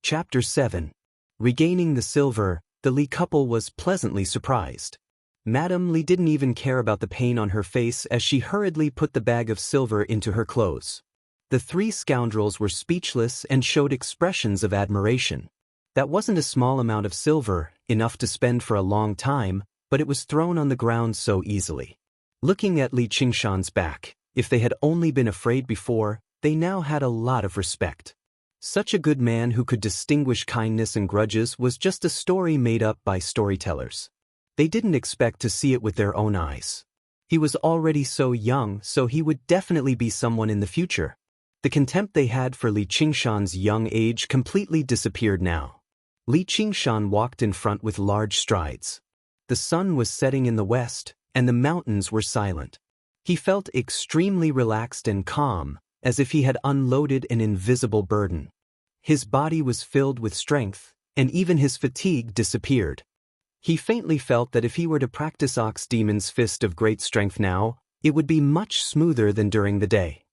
Chapter 7. Regaining the silver, the Li couple was pleasantly surprised. Madame Li didn't even care about the pain on her face as she hurriedly put the bag of silver into her clothes. The three scoundrels were speechless and showed expressions of admiration. That wasn't a small amount of silver, enough to spend for a long time, but it was thrown on the ground so easily. Looking at Li Qingshan's back, if they had only been afraid before, they now had a lot of respect. Such a good man who could distinguish kindness and grudges was just a story made up by storytellers. They didn't expect to see it with their own eyes. He was already so young, so he would definitely be someone in the future. The contempt they had for Li Qingshan's young age completely disappeared now. Li Qingshan walked in front with large strides. The sun was setting in the west, and the mountains were silent. He felt extremely relaxed and calm, as if he had unloaded an invisible burden. His body was filled with strength, and even his fatigue disappeared. He faintly felt that if he were to practice Ox Demon's fist of great strength now, it would be much smoother than during the day.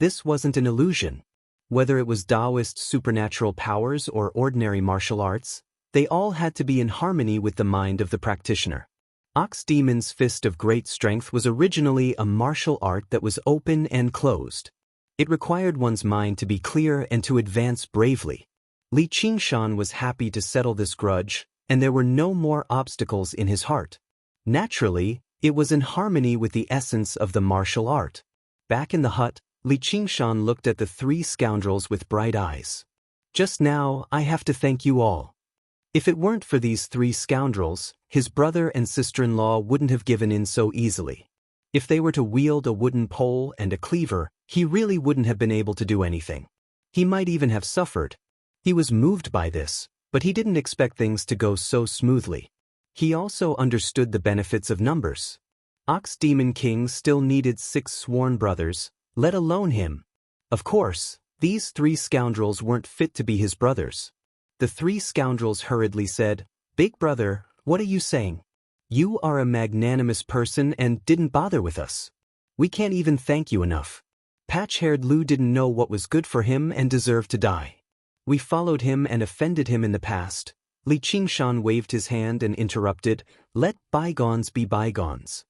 This wasn't an illusion. Whether it was Daoist supernatural powers or ordinary martial arts, they all had to be in harmony with the mind of the practitioner. Ox Demon's fist of great strength was originally a martial art that was open and closed. It required one's mind to be clear and to advance bravely. Li Qingshan was happy to settle this grudge, and there were no more obstacles in his heart. Naturally, it was in harmony with the essence of the martial art. Back in the hut, Li Qingshan looked at the three scoundrels with bright eyes. Just now, I have to thank you all. If it weren't for these three scoundrels, his brother and sister-in-law wouldn't have given in so easily. If they were to wield a wooden pole and a cleaver, he really wouldn't have been able to do anything. He might even have suffered. He was moved by this, but he didn't expect things to go so smoothly. He also understood the benefits of numbers. Ox Demon King still needed 6 sworn brothers, let alone him. Of course, these 3 scoundrels weren't fit to be his brothers. The 3 scoundrels hurriedly said, "Big brother, what are you saying? You are a magnanimous person and didn't bother with us. We can't even thank you enough. Patch-haired Lu didn't know what was good for him and deserved to die. We followed him and offended him in the past." Li Qingshan waved his hand and interrupted, "Let bygones be bygones."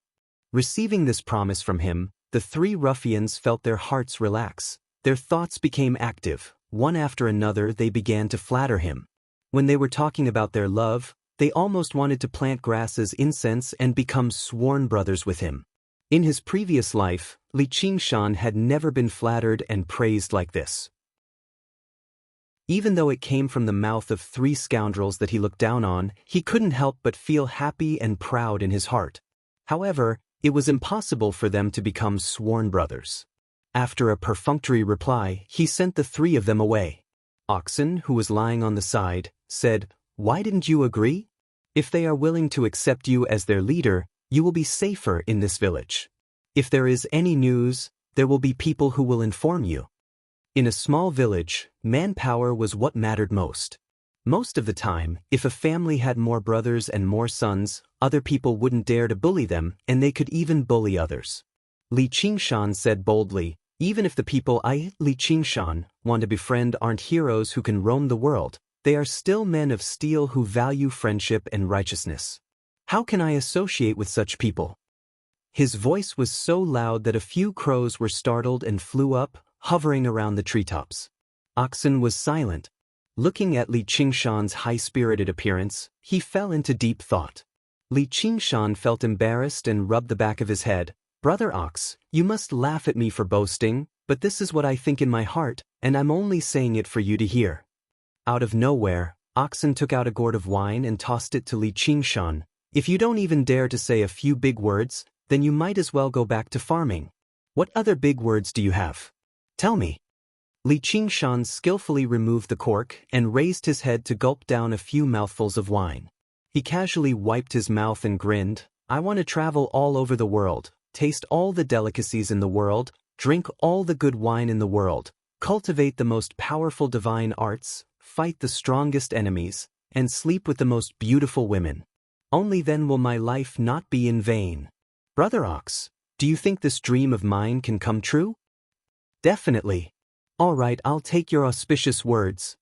Receiving this promise from him, the 3 ruffians felt their hearts relax. Their thoughts became active. One after another they began to flatter him. When they were talking about their love, they almost wanted to plant grass as incense and become sworn brothers with him. In his previous life, Li Qingshan had never been flattered and praised like this. Even though it came from the mouth of 3 scoundrels that he looked down on, he couldn't help but feel happy and proud in his heart. However, it was impossible for them to become sworn brothers. After a perfunctory reply, he sent the 3 of them away. Oxen, who was lying on the side, said, "Why didn't you agree? If they are willing to accept you as their leader, you will be safer in this village. If there is any news, there will be people who will inform you." In a small village, manpower was what mattered most. Most of the time, if a family had more brothers and more sons, other people wouldn't dare to bully them, and they could even bully others. Li Qingshan said boldly, "Even if the people Li Qingshan, want to befriend aren't heroes who can roam the world, they are still men of steel who value friendship and righteousness. How can I associate with such people?" His voice was so loud that a few crows were startled and flew up, hovering around the treetops. Oxen was silent. Looking at Li Qingshan's high-spirited appearance, he fell into deep thought. Li Qingshan felt embarrassed and rubbed the back of his head. "Brother Ox, you must laugh at me for boasting, but this is what I think in my heart, and I'm only saying it for you to hear." Out of nowhere, Oxen took out a gourd of wine and tossed it to Li Qingshan. "If you don't even dare to say a few big words, then you might as well go back to farming. What other big words do you have? Tell me." Li Qingshan skillfully removed the cork and raised his head to gulp down a few mouthfuls of wine. He casually wiped his mouth and grinned. "I want to travel all over the world, taste all the delicacies in the world, drink all the good wine in the world, cultivate the most powerful divine arts, fight the strongest enemies, and sleep with the most beautiful women. Only then will my life not be in vain. Brother Ox, do you think this dream of mine can come true?" "Definitely." "All right, I'll take your auspicious words."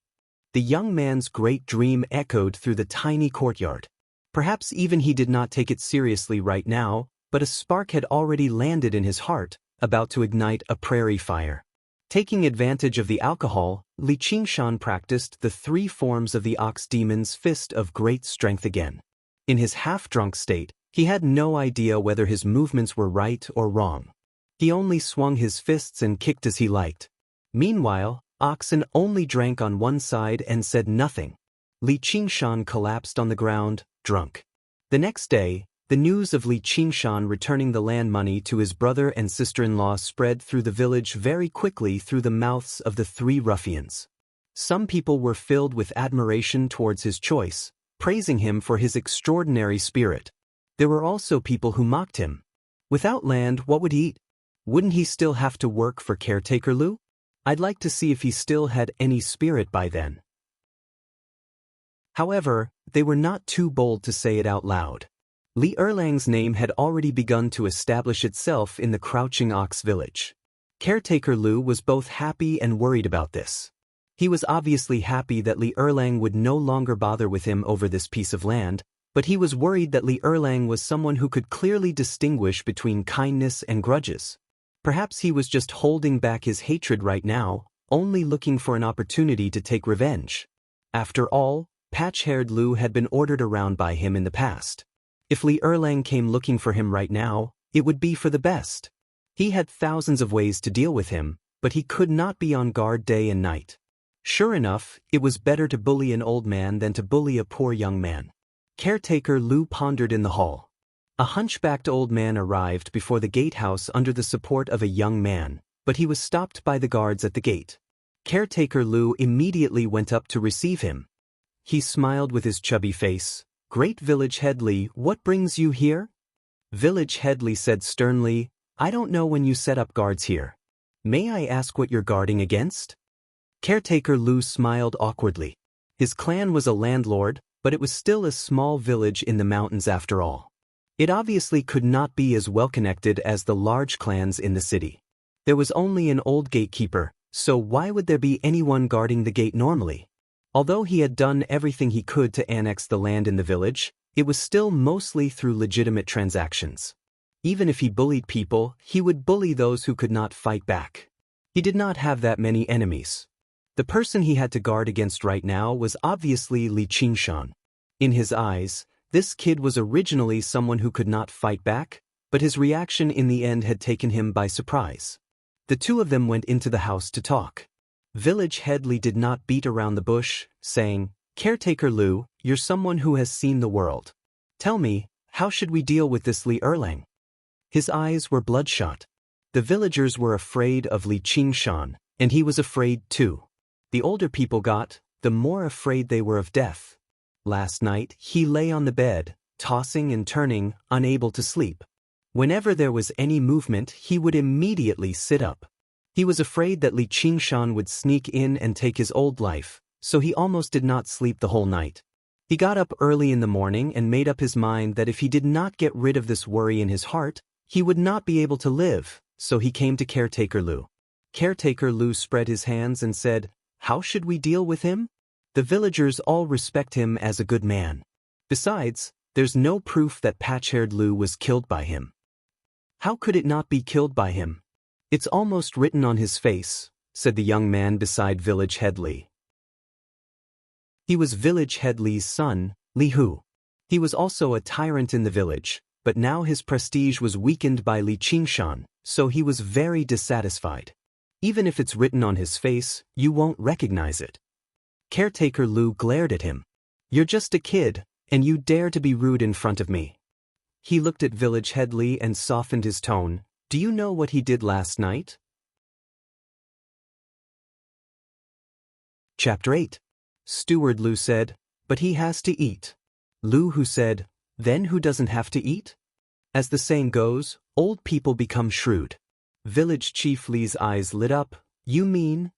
The young man's great dream echoed through the tiny courtyard. Perhaps even he did not take it seriously right now, but a spark had already landed in his heart, about to ignite a prairie fire. Taking advantage of the alcohol, Xianxia practiced the 3 forms of the ox demon's fist of great strength again. In his half-drunk state, he had no idea whether his movements were right or wrong. He only swung his fists and kicked as he liked. Meanwhile, Oxen only drank on one side and said nothing. Xianxia collapsed on the ground, drunk. The next day, the news of Xianxia returning the land money to his brother and sister-in-law spread through the village very quickly through the mouths of the 3 ruffians. Some people were filled with admiration towards his choice, praising him for his extraordinary spirit. There were also people who mocked him. Without land, what would he eat? Wouldn't he still have to work for caretaker Lu? I'd like to see if he still had any spirit by then. However, they were not too bold to say it out loud. Li Erlang's name had already begun to establish itself in the Crouching Ox village. Caretaker Lu was both happy and worried about this. He was obviously happy that Li Erlang would no longer bother with him over this piece of land, but he was worried that Li Erlang was someone who could clearly distinguish between kindness and grudges. Perhaps he was just holding back his hatred right now, only looking for an opportunity to take revenge. After all, patch-haired Lu had been ordered around by him in the past. If Li Erlang came looking for him right now, it would be for the best. He had thousands of ways to deal with him, but he could not be on guard day and night. Sure enough, it was better to bully an old man than to bully a poor young man. Caretaker Lu pondered in the hall. A hunchbacked old man arrived before the gatehouse under the support of a young man, but he was stopped by the guards at the gate. Caretaker Lu immediately went up to receive him. He smiled with his chubby face. "Great Village Head Li, what brings you here?" Village Head Li said sternly, "I don't know when you set up guards here. May I ask what you're guarding against?" Caretaker Lu smiled awkwardly. His clan was a landlord, but it was still a small village in the mountains after all. It obviously could not be as well connected as the large clans in the city. There was only an old gatekeeper, so why would there be anyone guarding the gate normally? Although he had done everything he could to annex the land in the village, it was still mostly through legitimate transactions. Even if he bullied people, he would bully those who could not fight back. He did not have that many enemies. The person he had to guard against right now was obviously Xianxia. In his eyes, this kid was originally someone who could not fight back, but his reaction in the end had taken him by surprise. The 2 of them went into the house to talk. Village Head Li did not beat around the bush, saying, "Caretaker Lu, you're someone who has seen the world. Tell me, how should we deal with this Li Erlang?" His eyes were bloodshot. The villagers were afraid of Xianxia, and he was afraid too. The older people got, the more afraid they were of death. Last night, he lay on the bed, tossing and turning, unable to sleep. Whenever there was any movement, he would immediately sit up. He was afraid that Xianxia would sneak in and take his old life, so he almost did not sleep the whole night. He got up early in the morning and made up his mind that if he did not get rid of this worry in his heart, he would not be able to live, so he came to Caretaker Lu. Caretaker Lu spread his hands and said, "How should we deal with him? The villagers all respect him as a good man. Besides, there's no proof that patch-haired Lu was killed by him." "How could it not be killed by him? It's almost written on his face," said the young man beside Village Head Li. He was Village Head Li's son, Li Hu. He was also a tyrant in the village, but now his prestige was weakened by Xianxia, so he was very dissatisfied. "Even if it's written on his face, you won't recognize it." Caretaker Lu glared at him. "You're just a kid, and you dare to be rude in front of me." He looked at Village Head Li and softened his tone. "Do you know what he did last night?" Chapter 8. Steward Lu said, "But he has to eat." Lu Hu said, "Then who doesn't have to eat?" As the saying goes, old people become shrewd. Village Chief Li's eyes lit up. "You mean?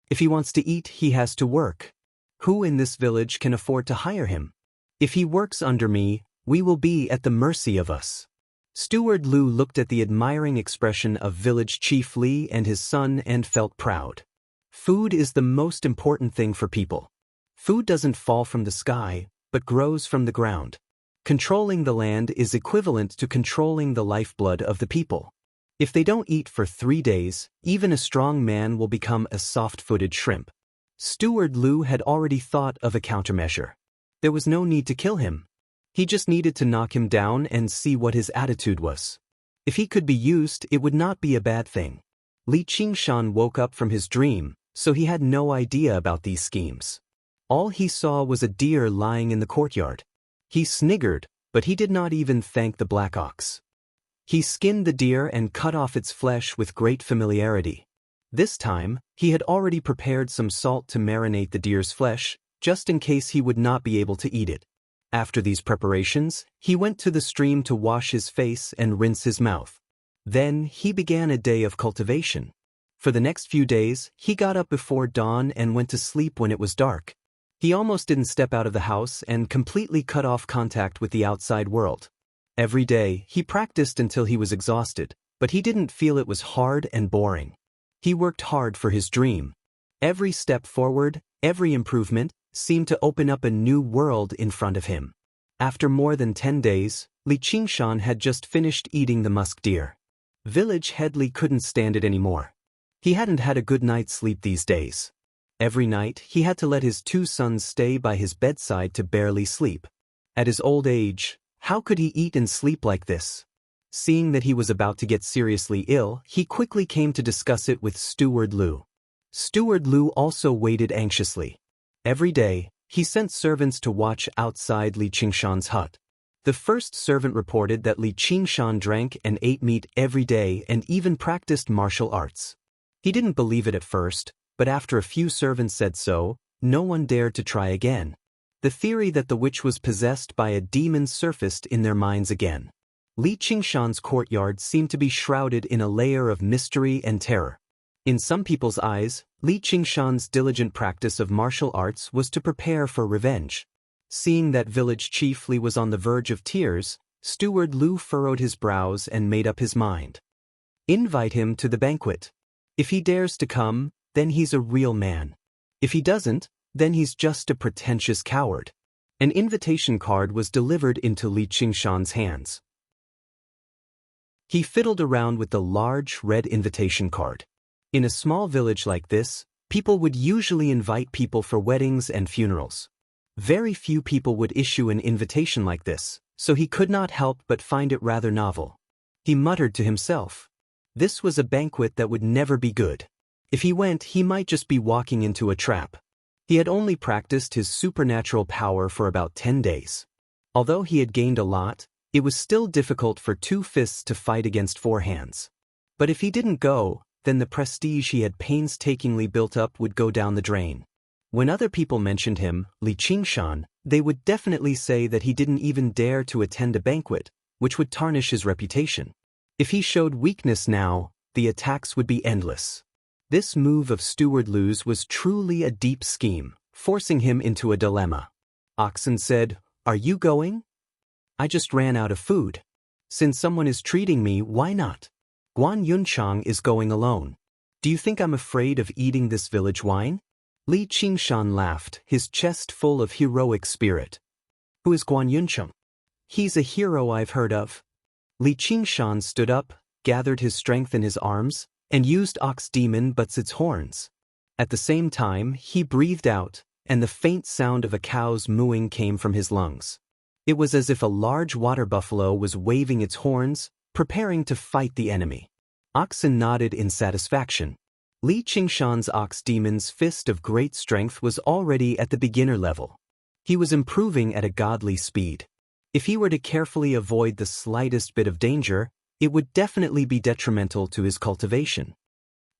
If he wants to eat, he has to work. Who in this village can afford to hire him? If he works under me, we will be at the mercy of us." Steward Lu looked at the admiring expression of Village Chief Li and his son and felt proud. Food is the most important thing for people. Food doesn't fall from the sky, but grows from the ground. Controlling the land is equivalent to controlling the lifeblood of the people. If they don't eat for 3 days, even a strong man will become a soft-footed shrimp. Steward Lu had already thought of a countermeasure. There was no need to kill him. He just needed to knock him down and see what his attitude was. If he could be used, it would not be a bad thing. Li Qingshan woke up from his dream, so he had no idea about these schemes. All he saw was a deer lying in the courtyard. He sniggered, but he did not even thank the black ox. He skinned the deer and cut off its flesh with great familiarity. This time, he had already prepared some salt to marinate the deer's flesh, just in case he would not be able to eat it. After these preparations, he went to the stream to wash his face and rinse his mouth. Then, he began a day of cultivation. For the next few days, he got up before dawn and went to sleep when it was dark. He almost didn't step out of the house and completely cut off contact with the outside world. Every day, he practiced until he was exhausted, but he didn't feel it was hard and boring. He worked hard for his dream. Every step forward, every improvement, seemed to open up a new world in front of him. After more than 10 days, Li Qingshan had just finished eating the musk deer. Village head Li couldn't stand it anymore. He hadn't had a good night's sleep these days. Every night, he had to let his 2 sons stay by his bedside to barely sleep. At his old age, how could he eat and sleep like this? Seeing that he was about to get seriously ill, he quickly came to discuss it with Steward Lu. Steward Lu also waited anxiously. Every day, he sent servants to watch outside Li Qingshan's hut. The first servant reported that Li Qingshan drank and ate meat every day and even practiced martial arts. He didn't believe it at first, but after a few servants said so, no one dared to try again. The theory that the witch was possessed by a demon surfaced in their minds again. Li Qingshan's courtyard seemed to be shrouded in a layer of mystery and terror. In some people's eyes, Li Qingshan's diligent practice of martial arts was to prepare for revenge. Seeing that village chief Li was on the verge of tears, Steward Lu furrowed his brows and made up his mind. Invite him to the banquet. If he dares to come, then he's a real man. If he doesn't, then he's just a pretentious coward. An invitation card was delivered into Li Qingshan's hands. He fiddled around with the large red invitation card. In a small village like this, people would usually invite people for weddings and funerals. Very few people would issue an invitation like this, so he could not help but find it rather novel. He muttered to himself. This was a banquet that would never be good. If he went, he might just be walking into a trap. He had only practiced his supernatural power for about 10 days. Although he had gained a lot, it was still difficult for 2 fists to fight against 4 hands. But if he didn't go, then the prestige he had painstakingly built up would go down the drain. When other people mentioned him, Li Qingshan, they would definitely say that he didn't even dare to attend a banquet, which would tarnish his reputation. If he showed weakness now, the attacks would be endless. This move of Steward Lu's was truly a deep scheme, forcing him into a dilemma. Oxen said, "Are you going?" "I just ran out of food. Since someone is treating me, why not?" Guan Yunchang is going alone. "Do you think I'm afraid of eating this village wine?" Li Qingshan laughed, his chest full of heroic spirit. "Who is Guan Yunchang?" "He's a hero I've heard of." Li Qingshan stood up, gathered his strength in his arms, and used Ox Demon Butsit's horns. At the same time, he breathed out, and the faint sound of a cow's mooing came from his lungs. It was as if a large water buffalo was waving its horns, preparing to fight the enemy. Oxen nodded in satisfaction. Li Qingshan's Ox Demon's fist of great strength was already at the beginner level. He was improving at a godly speed. If he were to carefully avoid the slightest bit of danger, it would definitely be detrimental to his cultivation.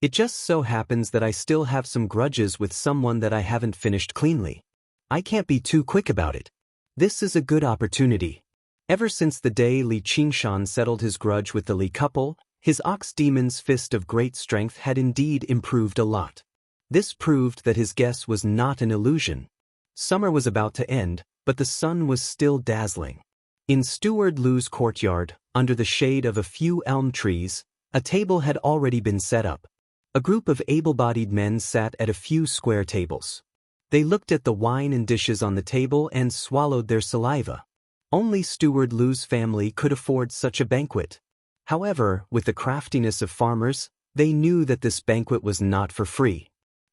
It just so happens that I still have some grudges with someone that I haven't finished cleanly. I can't be too quick about it. This is a good opportunity. Ever since the day Li Qingshan settled his grudge with the Li couple, his Ox Demon's fist of great strength had indeed improved a lot. This proved that his guess was not an illusion. Summer was about to end, but the sun was still dazzling. In Steward Lu's courtyard, under the shade of a few elm trees, a table had already been set up. A group of able-bodied men sat at a few square tables. They looked at the wine and dishes on the table and swallowed their saliva. Only Steward Lu's family could afford such a banquet. However, with the craftiness of farmers, they knew that this banquet was not for free.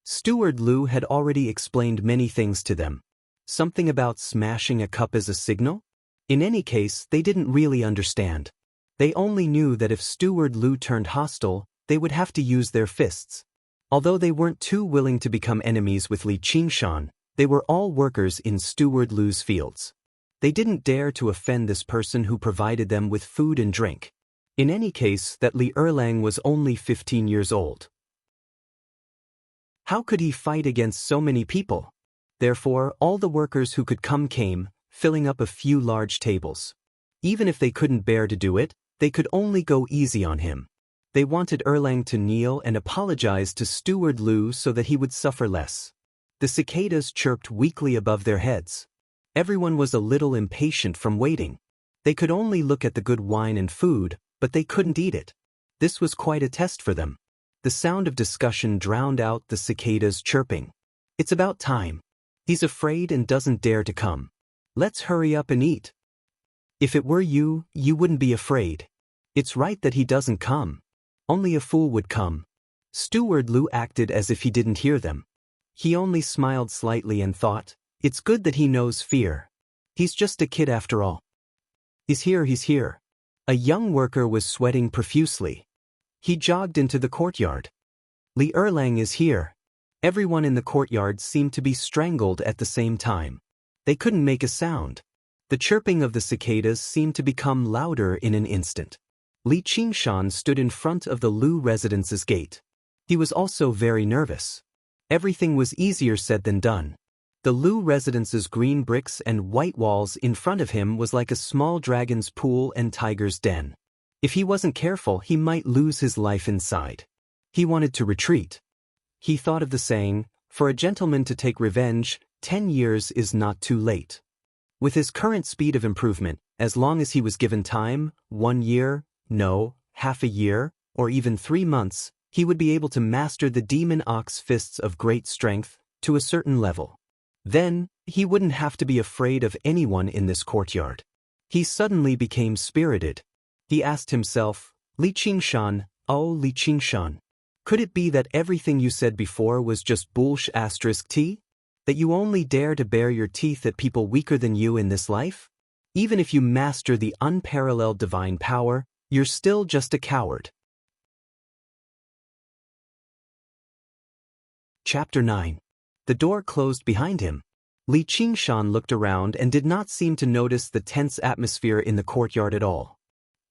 Steward Lu had already explained many things to them. Something about smashing a cup as a signal? In any case, they didn't really understand. They only knew that if Steward Lu turned hostile, they would have to use their fists. Although they weren't too willing to become enemies with Li Qingshan, they were all workers in Steward Lu's fields. They didn't dare to offend this person who provided them with food and drink. In any case, that Li Erlang was only 15 years old. How could he fight against so many people? Therefore, all the workers who could come came, filling up a few large tables. Even if they couldn't bear to do it, they could only go easy on him. They wanted Erlang to kneel and apologize to Steward Lu so that he would suffer less. The cicadas chirped weakly above their heads. Everyone was a little impatient from waiting. They could only look at the good wine and food, but they couldn't eat it. This was quite a test for them. The sound of discussion drowned out the cicadas' chirping. It's about time. He's afraid and doesn't dare to come. Let's hurry up and eat. If it were you, you wouldn't be afraid. It's right that he doesn't come. Only a fool would come. Steward Lu acted as if he didn't hear them. He only smiled slightly and thought, it's good that he knows fear. He's just a kid after all. He's here. A young worker was sweating profusely. He jogged into the courtyard. Li Erlang is here. Everyone in the courtyard seemed to be strangled at the same time. They couldn't make a sound. The chirping of the cicadas seemed to become louder in an instant. Li Qingshan stood in front of the Lu residence's gate. He was also very nervous. Everything was easier said than done. The Lu residence's green bricks and white walls in front of him was like a small dragon's pool and tiger's den. If he wasn't careful, he might lose his life inside. He wanted to retreat. He thought of the saying, for a gentleman to take revenge, 10 years is not too late. With his current speed of improvement, as long as he was given time, 1 year, no, half a year, or even 3 months, he would be able to master the demon ox fists of great strength to a certain level. Then, he wouldn't have to be afraid of anyone in this courtyard. He suddenly became spirited. He asked himself, Li Qingshan, oh Li Qingshan, could it be that everything you said before was just bullsh*t? That you only dare to bare your teeth at people weaker than you in this life? Even if you master the unparalleled divine power, you're still just a coward. Chapter 9. The door closed behind him. Li Qingshan looked around and did not seem to notice the tense atmosphere in the courtyard at all.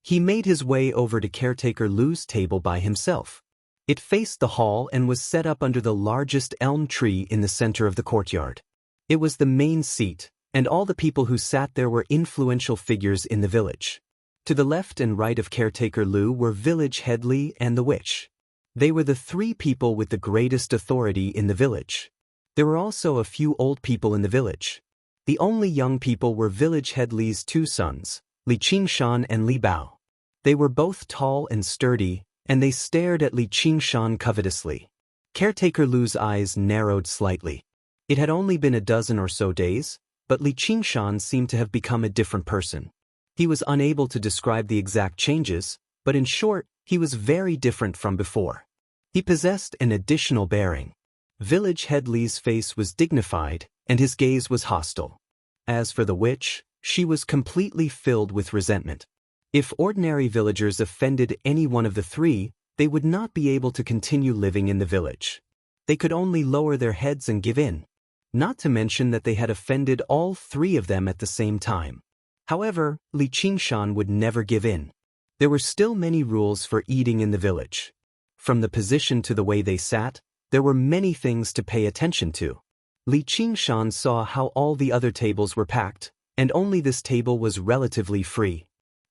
He made his way over to caretaker Lu's table by himself. It faced the hall and was set up under the largest elm tree in the center of the courtyard. It was the main seat, and all the people who sat there were influential figures in the village. To the left and right of caretaker Lu were village head Li and the witch. They were the 3 people with the greatest authority in the village. There were also a few old people in the village. The only young people were village head Li's 2 sons, Li Qingshan and Li Bao. They were both tall and sturdy, and they stared at Li Qingshan covetously. Caretaker Lu's eyes narrowed slightly. It had only been a dozen or so days, but Li Qingshan seemed to have become a different person. He was unable to describe the exact changes, but in short, he was very different from before. He possessed an additional bearing. Village head Li's face was dignified, and his gaze was hostile. As for the witch, she was completely filled with resentment. If ordinary villagers offended any one of the 3, they would not be able to continue living in the village. They could only lower their heads and give in. Not to mention that they had offended all 3 of them at the same time. However, Li Qingshan would never give in. There were still many rules for eating in the village. From the position to the way they sat, there were many things to pay attention to. Li Qingshan saw how all the other tables were packed, and only this table was relatively free.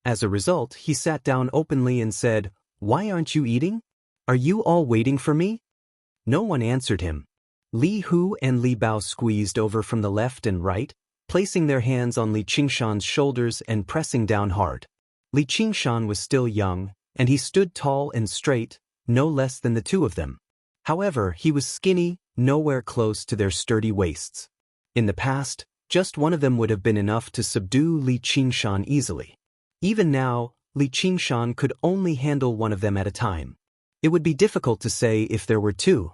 As a result, he sat down openly and said, "Why aren't you eating? Are you all waiting for me?" No one answered him. Li Hu and Li Bao squeezed over from the left and right, placing their hands on Li Qingshan's shoulders and pressing down hard. Li Qingshan was still young, and he stood tall and straight, no less than the 2 of them. However, he was skinny, nowhere close to their sturdy waists. In the past, just one of them would have been enough to subdue Li Qingshan easily. Even now, Li Qingshan could only handle one of them at a time. It would be difficult to say if there were two.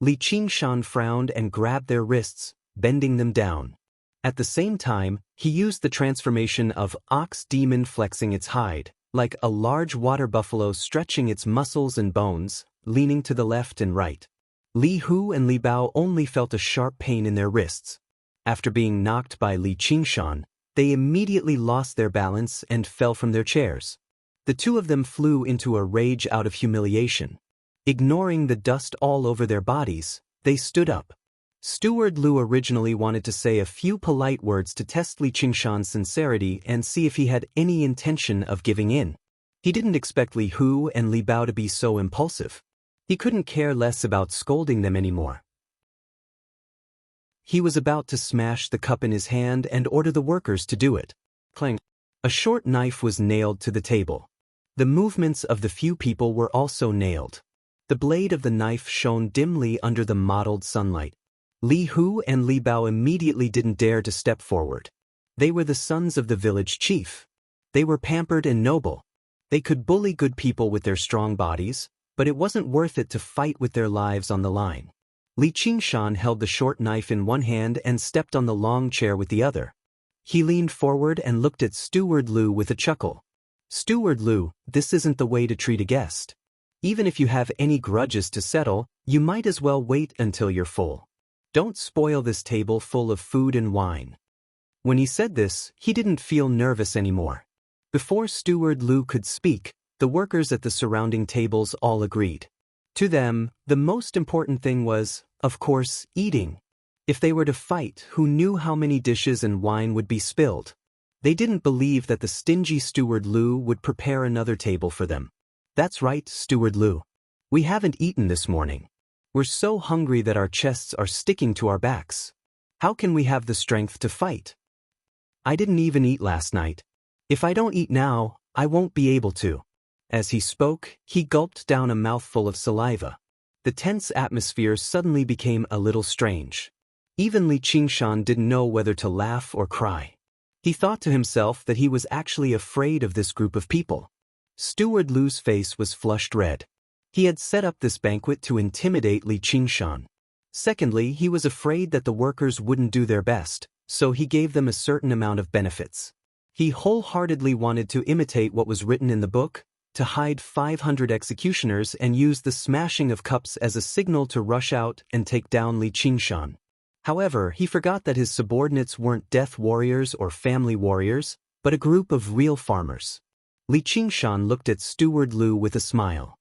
Li Qingshan frowned and grabbed their wrists, bending them down. At the same time, he used the transformation of ox demon flexing its hide, like a large water buffalo stretching its muscles and bones, leaning to the left and right. Li Hu and Li Bao only felt a sharp pain in their wrists. After being knocked by Li Qingshan, they immediately lost their balance and fell from their chairs. The two of them flew into a rage out of humiliation. Ignoring the dust all over their bodies, they stood up. Steward Lu originally wanted to say a few polite words to test Li Qingshan's sincerity and see if he had any intention of giving in. He didn't expect Li Hu and Li Bao to be so impulsive. He couldn't care less about scolding them anymore. He was about to smash the cup in his hand and order the workers to do it. Clang. A short knife was nailed to the table. The movements of the few people were also nailed. The blade of the knife shone dimly under the mottled sunlight. Li Hu and Li Bao immediately didn't dare to step forward. They were the sons of the village chief. They were pampered and noble. They could bully good people with their strong bodies, but it wasn't worth it to fight with their lives on the line. Li Qingshan held the short knife in one hand and stepped on the long chair with the other. He leaned forward and looked at Steward Lu with a chuckle. Steward Lu, this isn't the way to treat a guest. Even if you have any grudges to settle, you might as well wait until you're full. Don't spoil this table full of food and wine. When he said this, he didn't feel nervous anymore. Before Steward Lu could speak, the workers at the surrounding tables all agreed. To them, the most important thing was, of course, eating. If they were to fight, who knew how many dishes and wine would be spilled? They didn't believe that the stingy Steward Lu would prepare another table for them. That's right, Steward Lu. We haven't eaten this morning. We're so hungry that our chests are sticking to our backs. How can we have the strength to fight? I didn't even eat last night. If I don't eat now, I won't be able to. As he spoke, he gulped down a mouthful of saliva. The tense atmosphere suddenly became a little strange. Even Li Qingshan didn't know whether to laugh or cry. He thought to himself that he was actually afraid of this group of people. Steward Lu's face was flushed red. He had set up this banquet to intimidate Li Qingshan. Secondly, he was afraid that the workers wouldn't do their best, so he gave them a certain amount of benefits. He wholeheartedly wanted to imitate what was written in the book, to hide 500 executioners and use the smashing of cups as a signal to rush out and take down Li Qingshan. However, he forgot that his subordinates weren't death warriors or family warriors, but a group of real farmers. Li Qingshan looked at Steward Lu with a smile.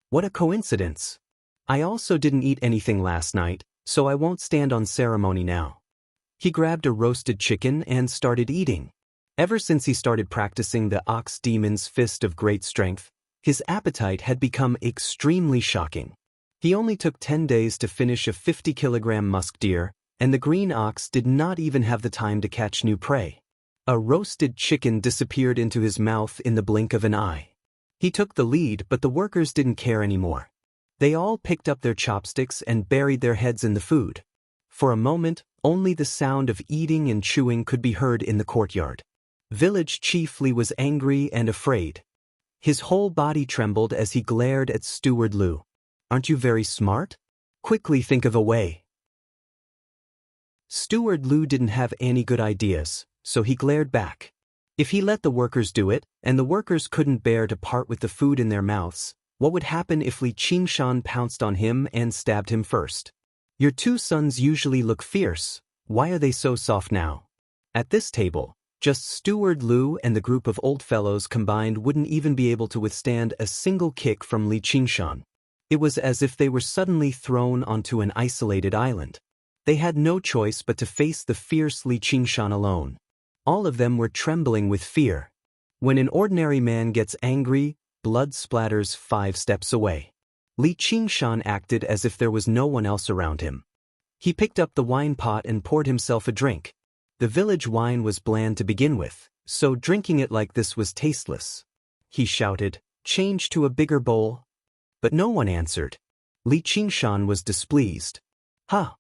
What a coincidence. I also didn't eat anything last night, so I won't stand on ceremony now. He grabbed a roasted chicken and started eating. Ever since he started practicing the ox demon's fist of great strength, his appetite had become extremely shocking. He only took 10 days to finish a 50-kilogram musk deer, and the green ox did not even have the time to catch new prey. A roasted chicken disappeared into his mouth in the blink of an eye. He took the lead, but the workers didn't care anymore. They all picked up their chopsticks and buried their heads in the food. For a moment, only the sound of eating and chewing could be heard in the courtyard. Village Chief Li was angry and afraid. His whole body trembled as he glared at Steward Lu. Aren't you very smart? Quickly think of a way. Steward Lu didn't have any good ideas, so he glared back. If he let the workers do it, and the workers couldn't bear to part with the food in their mouths, what would happen if Li Qingshan pounced on him and stabbed him first? Your two sons usually look fierce. Why are they so soft now? At this table, just Steward Lu and the group of old fellows combined wouldn't even be able to withstand a single kick from Li Qingshan. It was as if they were suddenly thrown onto an isolated island. They had no choice but to face the fierce Li Qingshan alone. All of them were trembling with fear. When an ordinary man gets angry, blood splatters 5 steps away. Li Qingshan acted as if there was no one else around him. He picked up the wine pot and poured himself a drink. The village wine was bland to begin with, so drinking it like this was tasteless. He shouted, "Change to a bigger bowl." But no one answered. Li Qingshan was displeased. Huh.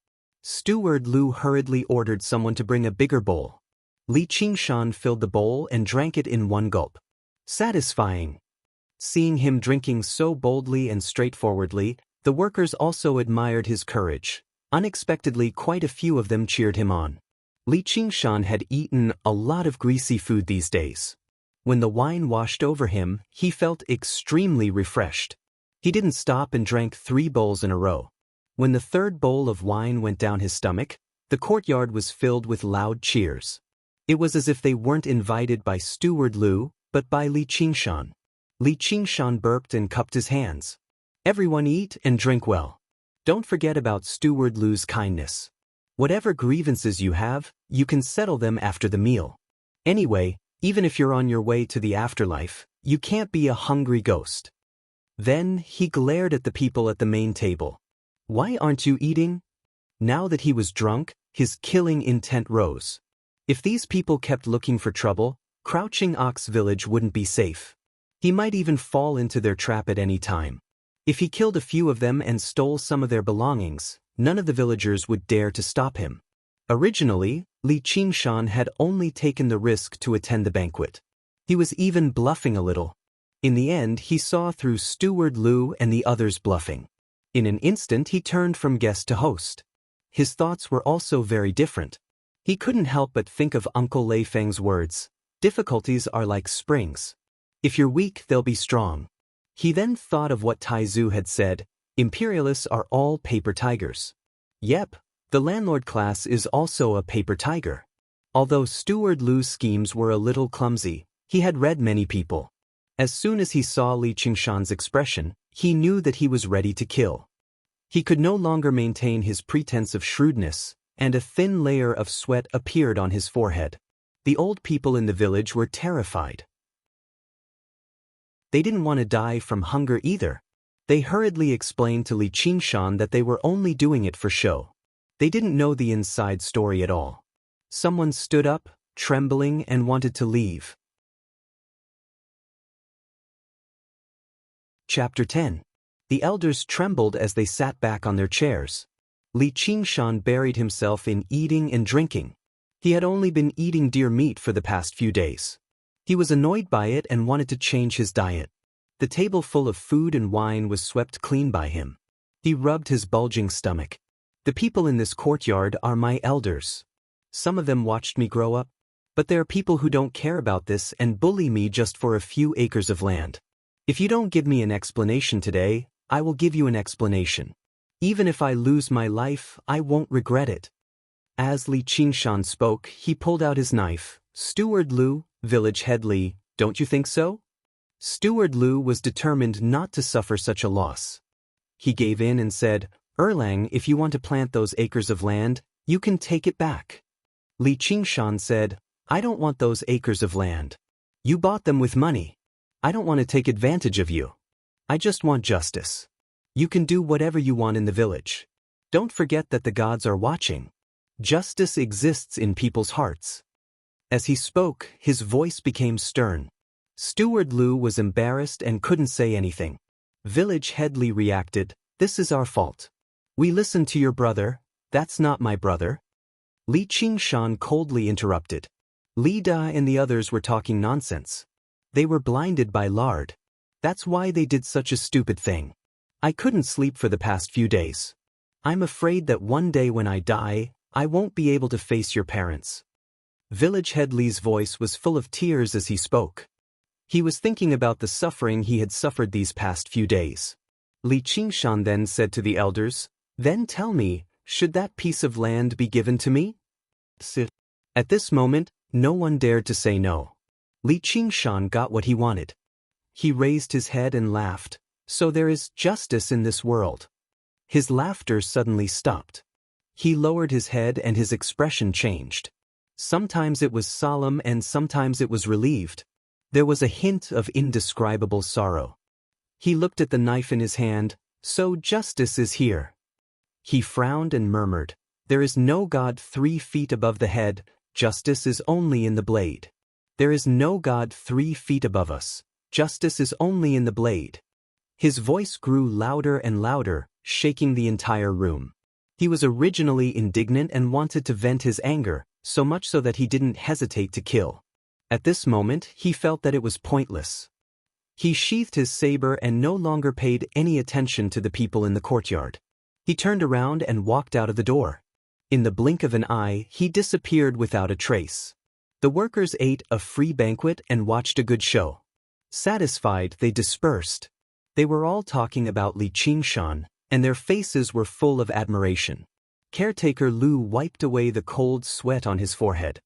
Steward Lu hurriedly ordered someone to bring a bigger bowl. Li Qingshan filled the bowl and drank it in one gulp. Satisfying. Seeing him drinking so boldly and straightforwardly, the workers also admired his courage. Unexpectedly, quite a few of them cheered him on. Li Qingshan had eaten a lot of greasy food these days. When the wine washed over him, he felt extremely refreshed. He didn't stop and drank 3 bowls in a row. When the 3rd bowl of wine went down his stomach, the courtyard was filled with loud cheers. It was as if they weren't invited by Steward Lu, but by Li Qingshan. Li Qingshan burped and cupped his hands. Everyone eat and drink well. Don't forget about Steward Lu's kindness. Whatever grievances you have, you can settle them after the meal. Anyway, even if you're on your way to the afterlife, you can't be a hungry ghost. Then he glared at the people at the main table. Why aren't you eating? Now that he was drunk, his killing intent rose. If these people kept looking for trouble, Crouching Ox Village wouldn't be safe. He might even fall into their trap at any time. If he killed a few of them and stole some of their belongings, none of the villagers would dare to stop him. Originally, Li Qingshan had only taken the risk to attend the banquet. He was even bluffing a little. In the end, he saw through Steward Lu and the others bluffing. In an instant, he turned from guest to host. His thoughts were also very different. He couldn't help but think of Uncle Lei Feng's words, "Difficulties are like springs. If you're weak, they'll be strong." He then thought of what Taizu had said, "Imperialists are all paper tigers." Yep, the landlord class is also a paper tiger. Although Steward Lu's schemes were a little clumsy, he had read many people. As soon as he saw Li Qingshan's expression, he knew that he was ready to kill. He could no longer maintain his pretense of shrewdness, and a thin layer of sweat appeared on his forehead. The old people in the village were terrified. They didn't want to die from hunger either. They hurriedly explained to Li Qingshan that they were only doing it for show. They didn't know the inside story at all. Someone stood up, trembling, and wanted to leave. Chapter 10. The elders trembled as they sat back on their chairs. Li Qingshan buried himself in eating and drinking. He had only been eating deer meat for the past few days. He was annoyed by it and wanted to change his diet. The table full of food and wine was swept clean by him. He rubbed his bulging stomach. The people in this courtyard are my elders. Some of them watched me grow up. But there are people who don't care about this and bully me just for a few acres of land. If you don't give me an explanation today, I will give you an explanation. Even if I lose my life, I won't regret it. As Li Qingshan spoke, he pulled out his knife. Steward Lu, village head Li, don't you think so? Steward Lu was determined not to suffer such a loss. He gave in and said, "Erlang, if you want to plant those acres of land, you can take it back." Li Qingshan said, "I don't want those acres of land. You bought them with money. I don't want to take advantage of you. I just want justice. You can do whatever you want in the village. Don't forget that the gods are watching. Justice exists in people's hearts." As he spoke, his voice became stern. Steward Lu was embarrassed and couldn't say anything. Village head Li reacted, "This is our fault. We listened to your brother. That's not my brother." Li Qingshan coldly interrupted. Li Da and the others were talking nonsense. They were blinded by lard. That's why they did such a stupid thing. I couldn't sleep for the past few days. I'm afraid that one day when I die, I won't be able to face your parents. Village head Li's voice was full of tears as he spoke. He was thinking about the suffering he had suffered these past few days. Li Qingshan then said to the elders, "Then tell me, should that piece of land be given to me?" At this moment, no one dared to say no. Li Qingshan got what he wanted. He raised his head and laughed. "So there is justice in this world." His laughter suddenly stopped. He lowered his head and his expression changed. Sometimes it was solemn and sometimes it was relieved. There was a hint of indescribable sorrow. He looked at the knife in his hand. "So justice is here." He frowned and murmured, "There is no God 3 feet above the head, justice is only in the blade. There is no God 3 feet above us, justice is only in the blade." His voice grew louder and louder, shaking the entire room. He was originally indignant and wanted to vent his anger, so much so that he didn't hesitate to kill. At this moment, he felt that it was pointless. He sheathed his saber and no longer paid any attention to the people in the courtyard. He turned around and walked out of the door. In the blink of an eye, he disappeared without a trace. The workers ate a free banquet and watched a good show. Satisfied, they dispersed. They were all talking about Xianxia, and their faces were full of admiration. Caretaker Lu wiped away the cold sweat on his forehead.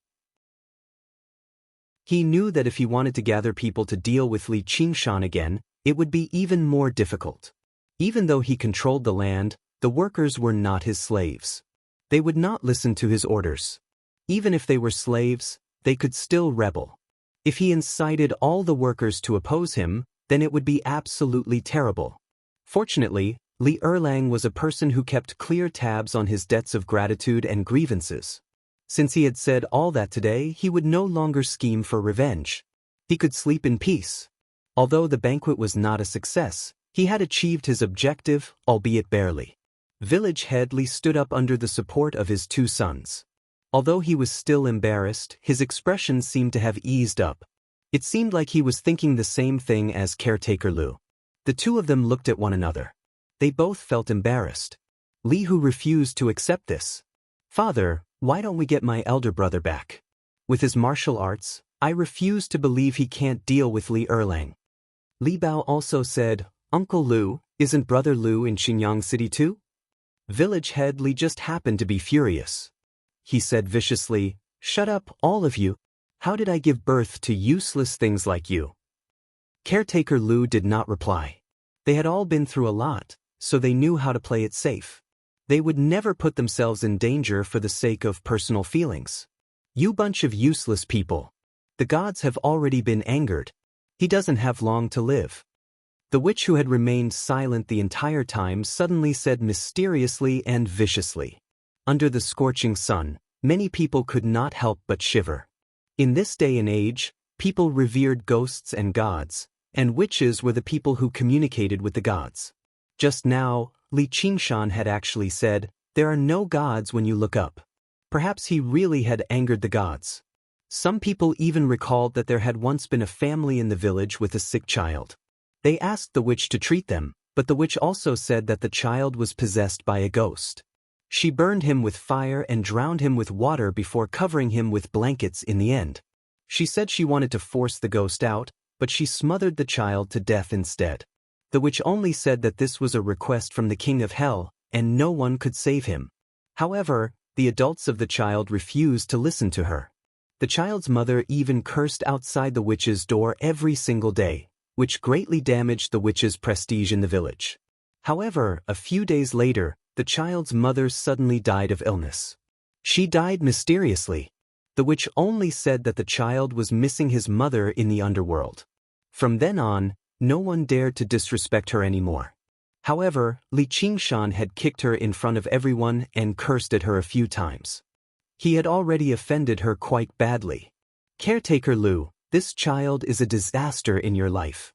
He knew that if he wanted to gather people to deal with Xianxia again, it would be even more difficult. Even though he controlled the land, the workers were not his slaves. They would not listen to his orders. Even if they were slaves, they could still rebel. If he incited all the workers to oppose him, then it would be absolutely terrible. Fortunately, Li Erlang was a person who kept clear tabs on his debts of gratitude and grievances. Since he had said all that today, he would no longer scheme for revenge. He could sleep in peace. Although the banquet was not a success, he had achieved his objective, albeit barely. Village head Li stood up under the support of his two sons. Although he was still embarrassed, his expression seemed to have eased up. It seemed like he was thinking the same thing as Caretaker Lu. The two of them looked at one another. They both felt embarrassed. Li Hu refused to accept this. "Father, why don't we get my elder brother back? With his martial arts, I refuse to believe he can't deal with Li Erlang." Li Bao also said, "Uncle Lu, isn't Brother Lu in Xinjiang City too?" Village head Li just happened to be furious. He said viciously, "Shut up, all of you. How did I give birth to useless things like you?" Caretaker Lu did not reply. They had all been through a lot, so they knew how to play it safe. They would never put themselves in danger for the sake of personal feelings. "You bunch of useless people. The gods have already been angered. He doesn't have long to live." The witch who had remained silent the entire time suddenly said mysteriously and viciously. Under the scorching sun, many people could not help but shiver. In this day and age, people revered ghosts and gods, and witches were the people who communicated with the gods. Just now, Xianxia had actually said, "There are no gods when you look up." Perhaps he really had angered the gods. Some people even recalled that there had once been a family in the village with a sick child. They asked the witch to treat them, but the witch also said that the child was possessed by a ghost. She burned him with fire and drowned him with water before covering him with blankets in the end. She said she wanted to force the ghost out, but she smothered the child to death instead. The witch only said that this was a request from the king of hell, and no one could save him. However, the adults of the child refused to listen to her. The child's mother even cursed outside the witch's door every single day, which greatly damaged the witch's prestige in the village. However, a few days later, the child's mother suddenly died of illness. She died mysteriously. The witch only said that the child was missing his mother in the underworld. From then on, no one dared to disrespect her anymore. However, Xianxia had kicked her in front of everyone and cursed at her a few times. He had already offended her quite badly. "Caretaker Lu, this child is a disaster in your life.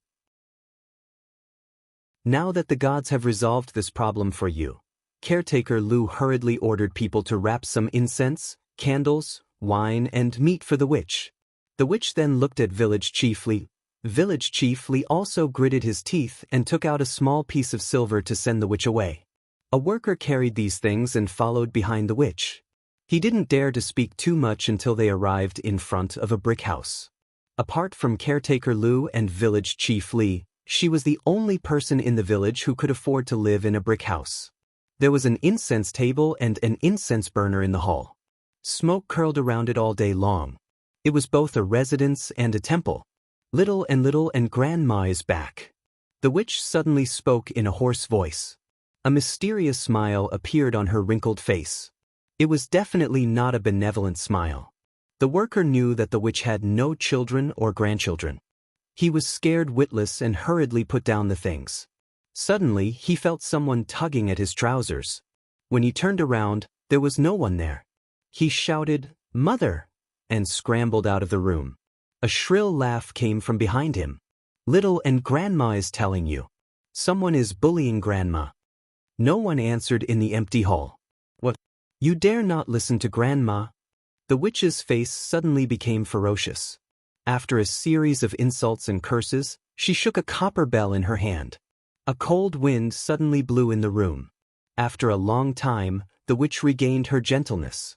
Now that the gods have resolved this problem for you." Caretaker Lu hurriedly ordered people to wrap some incense, candles, wine, and meat for the witch. The witch then looked at Village Chief Li. Village Chief Li also gritted his teeth and took out a small piece of silver to send the witch away. A worker carried these things and followed behind the witch. He didn't dare to speak too much until they arrived in front of a brick house. Apart from Caretaker Lu and Village Chief Li, she was the only person in the village who could afford to live in a brick house. There was an incense table and an incense burner in the hall. Smoke curled around it all day long. It was both a residence and a temple. Little and Grandma is back." The witch suddenly spoke in a hoarse voice. A mysterious smile appeared on her wrinkled face. It was definitely not a benevolent smile. The worker knew that the witch had no children or grandchildren. He was scared witless and hurriedly put down the things. Suddenly, he felt someone tugging at his trousers. When he turned around, there was no one there. He shouted, "Mother!" and scrambled out of the room. A shrill laugh came from behind him. "Little and Grandma is telling you. Someone is bullying Grandma." No one answered in the empty hall. What? You dare not listen to Grandma? The witch's face suddenly became ferocious. After a series of insults and curses, she shook a copper bell in her hand. A cold wind suddenly blew in the room. After a long time, the witch regained her gentleness.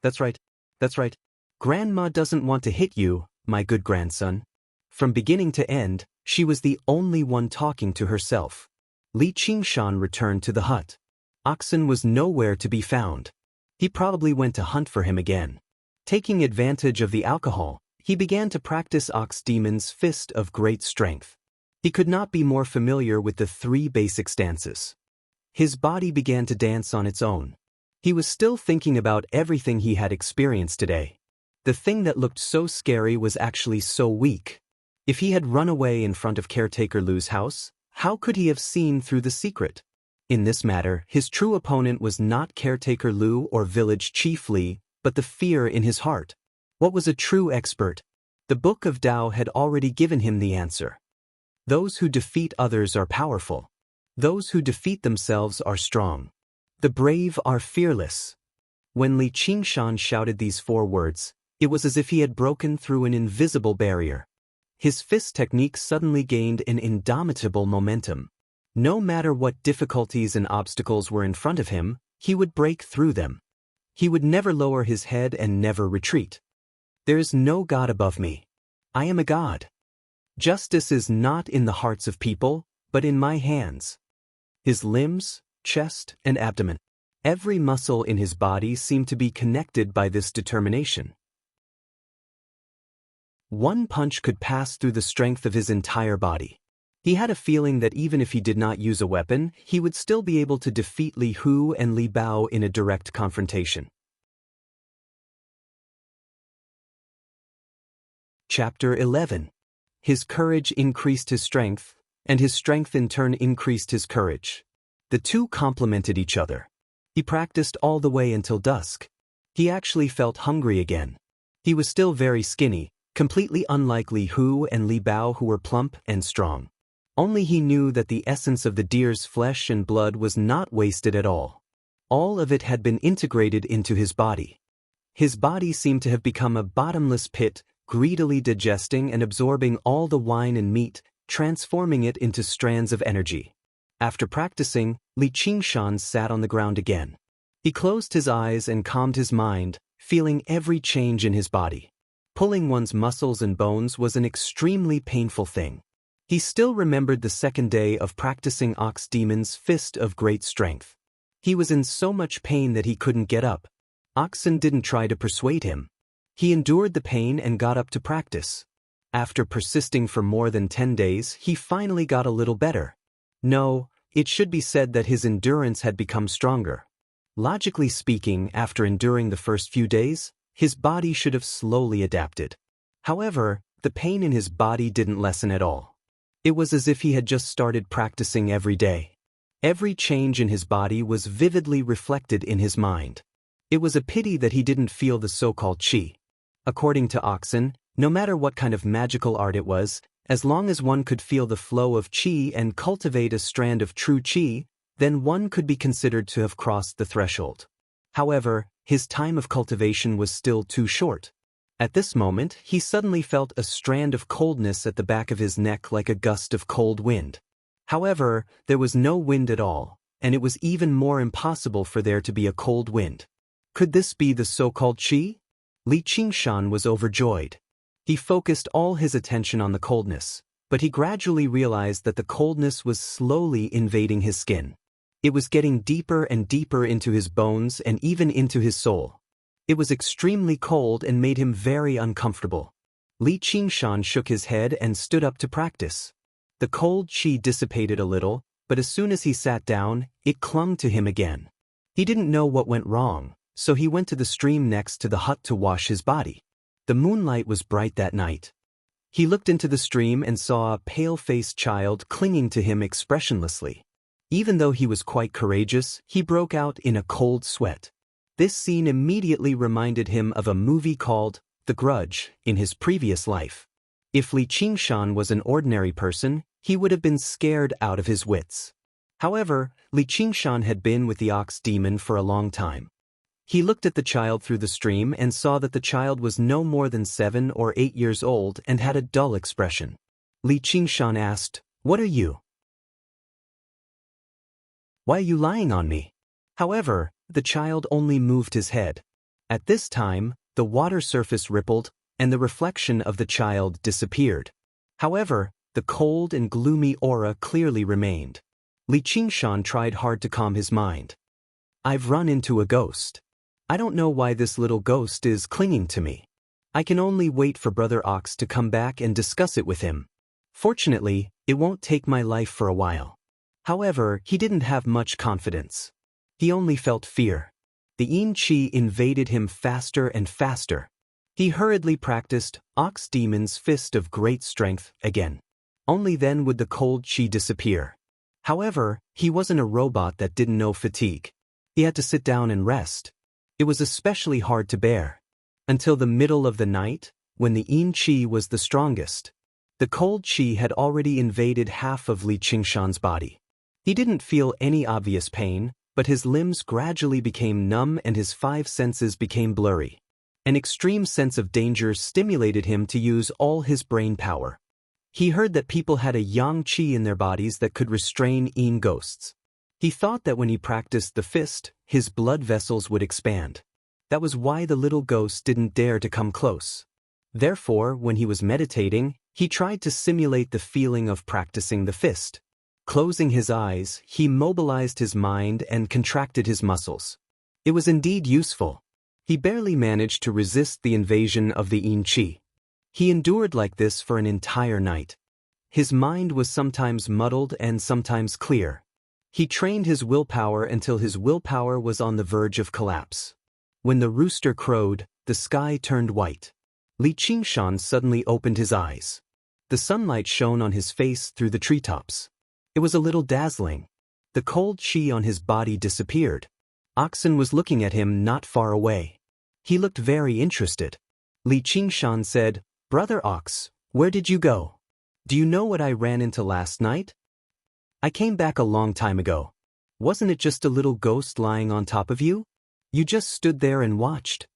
That's right. That's right. Grandma doesn't want to hit you, my good grandson. From beginning to end, she was the only one talking to herself. Li Qingshan returned to the hut. Oxen was nowhere to be found. He probably went to hunt for him again. Taking advantage of the alcohol, he began to practice Ox Demon's Fist of Great Strength. He could not be more familiar with the 3 basic stances. His body began to dance on its own. He was still thinking about everything he had experienced today. The thing that looked so scary was actually so weak. If he had run away in front of Caretaker Lu's house, how could he have seen through the secret? In this matter, his true opponent was not Caretaker Lu or Village Chief Li, but the fear in his heart. What was a true expert? The Book of Tao had already given him the answer. Those who defeat others are powerful. Those who defeat themselves are strong. The brave are fearless. When Li Qingshan shouted these 4 words, it was as if he had broken through an invisible barrier. His fist technique suddenly gained an indomitable momentum. No matter what difficulties and obstacles were in front of him, he would break through them. He would never lower his head and never retreat. There is no God above me. I am a god. Justice is not in the hearts of people, but in my hands. His limbs, chest, and abdomen. Every muscle in his body seemed to be connected by this determination. One punch could pass through the strength of his entire body. He had a feeling that even if he did not use a weapon, he would still be able to defeat Li Hu and Li Bao in a direct confrontation. Chapter 11. His courage increased his strength, and his strength in turn increased his courage. The 2 complemented each other. He practiced all the way until dusk. He actually felt hungry again. He was still very skinny, completely unlike Li Hu and Li Bao, who were plump and strong. Only he knew that the essence of the deer's flesh and blood was not wasted at all. All of it had been integrated into his body. His body seemed to have become a bottomless pit, greedily digesting and absorbing all the wine and meat, transforming it into strands of energy. After practicing, Li Qingshan sat on the ground again. He closed his eyes and calmed his mind, feeling every change in his body. Pulling one's muscles and bones was an extremely painful thing. He still remembered the 2nd day of practicing Ox Demon's Fist of Great Strength. He was in so much pain that he couldn't get up. Oxen didn't try to persuade him. He endured the pain and got up to practice. After persisting for more than 10 days, he finally got a little better. No, it should be said that his endurance had become stronger. Logically speaking, after enduring the first few days, his body should have slowly adapted. However, the pain in his body didn't lessen at all. It was as if he had just started practicing every day. Every change in his body was vividly reflected in his mind. It was a pity that he didn't feel the so-called qi. According to Oxen, no matter what kind of magical art it was, as long as one could feel the flow of qi and cultivate a strand of true qi, then one could be considered to have crossed the threshold. However, his time of cultivation was still too short. At this moment, he suddenly felt a strand of coldness at the back of his neck like a gust of cold wind. However, there was no wind at all, and it was even more impossible for there to be a cold wind. Could this be the so-called qi? Li Qingshan was overjoyed. He focused all his attention on the coldness, but he gradually realized that the coldness was slowly invading his skin. It was getting deeper and deeper into his bones and even into his soul. It was extremely cold and made him very uncomfortable. Li Qingshan shook his head and stood up to practice. The cold qi dissipated a little, but as soon as he sat down, it clung to him again. He didn't know what went wrong, so he went to the stream next to the hut to wash his body. The moonlight was bright that night. He looked into the stream and saw a pale-faced child clinging to him expressionlessly. Even though he was quite courageous, he broke out in a cold sweat. This scene immediately reminded him of a movie called The Grudge in his previous life. If Li Qingshan was an ordinary person, he would have been scared out of his wits. However, Li Qingshan had been with the ox demon for a long time. He looked at the child through the stream and saw that the child was no more than 7 or 8 years old and had a dull expression. Li Qingshan asked, "What are you? Why are you lying on me?" However, the child only moved his head. At this time, the water surface rippled, and the reflection of the child disappeared. However, the cold and gloomy aura clearly remained. Li Qingshan tried hard to calm his mind. "I've run into a ghost. I don't know why this little ghost is clinging to me. I can only wait for Brother Ox to come back and discuss it with him. Fortunately, it won't take my life for a while." However, he didn't have much confidence. He only felt fear. The Yin Qi invaded him faster and faster. He hurriedly practiced Ox Demon's Fist of Great Strength again. Only then would the cold Qi disappear. However, he wasn't a robot that didn't know fatigue. He had to sit down and rest. It was especially hard to bear. Until the middle of the night, when the Yin Qi was the strongest. The cold Qi had already invaded half of Li Qingshan's body. He didn't feel any obvious pain, but his limbs gradually became numb and his 5 senses became blurry. An extreme sense of danger stimulated him to use all his brain power. He heard that people had a yang qi in their bodies that could restrain Yin ghosts. He thought that when he practiced the fist, his blood vessels would expand. That was why the little ghost didn't dare to come close. Therefore, when he was meditating, he tried to simulate the feeling of practicing the fist. Closing his eyes, he mobilized his mind and contracted his muscles. It was indeed useful. He barely managed to resist the invasion of the Yin Qi. He endured like this for an entire night. His mind was sometimes muddled and sometimes clear. He trained his willpower until his willpower was on the verge of collapse. When the rooster crowed, the sky turned white. Li Qingshan suddenly opened his eyes. The sunlight shone on his face through the treetops. It was a little dazzling. The cold qi on his body disappeared. Oxen was looking at him not far away. He looked very interested. Li Qingshan said, "Brother Ox, where did you go? Do you know what I ran into last night? I came back a long time ago. Wasn't it just a little ghost lying on top of you? You just stood there and watched.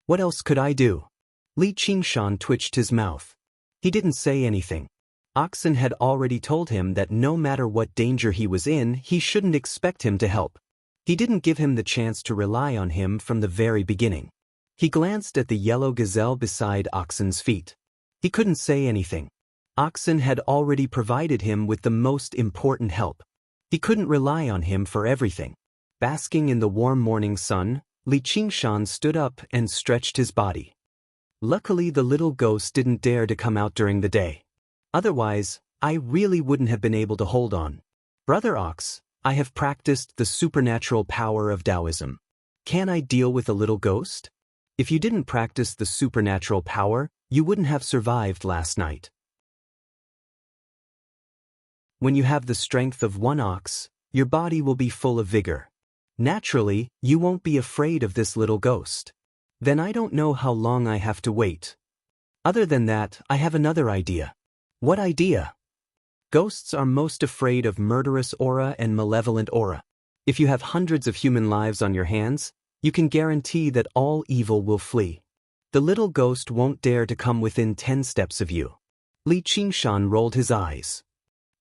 What else could I do?" Li Qingshan twitched his mouth. He didn't say anything. Oxen had already told him that no matter what danger he was in, he shouldn't expect him to help. He didn't give him the chance to rely on him from the very beginning. He glanced at the yellow gazelle beside Oxen's feet. He couldn't say anything. Oxen had already provided him with the most important help. He couldn't rely on him for everything. Basking in the warm morning sun, Li Qingshan stood up and stretched his body. Luckily, the little ghost didn't dare to come out during the day. Otherwise, I really wouldn't have been able to hold on. Brother Ox, I have practiced the supernatural power of Taoism. Can I deal with a little ghost? If you didn't practice the supernatural power, you wouldn't have survived last night. When you have the strength of one ox, your body will be full of vigor. Naturally, you won't be afraid of this little ghost. Then I don't know how long I have to wait. Other than that, I have another idea. What idea? Ghosts are most afraid of murderous aura and malevolent aura. If you have hundreds of human lives on your hands, you can guarantee that all evil will flee. The little ghost won't dare to come within 10 steps of you. Li Qingshan rolled his eyes.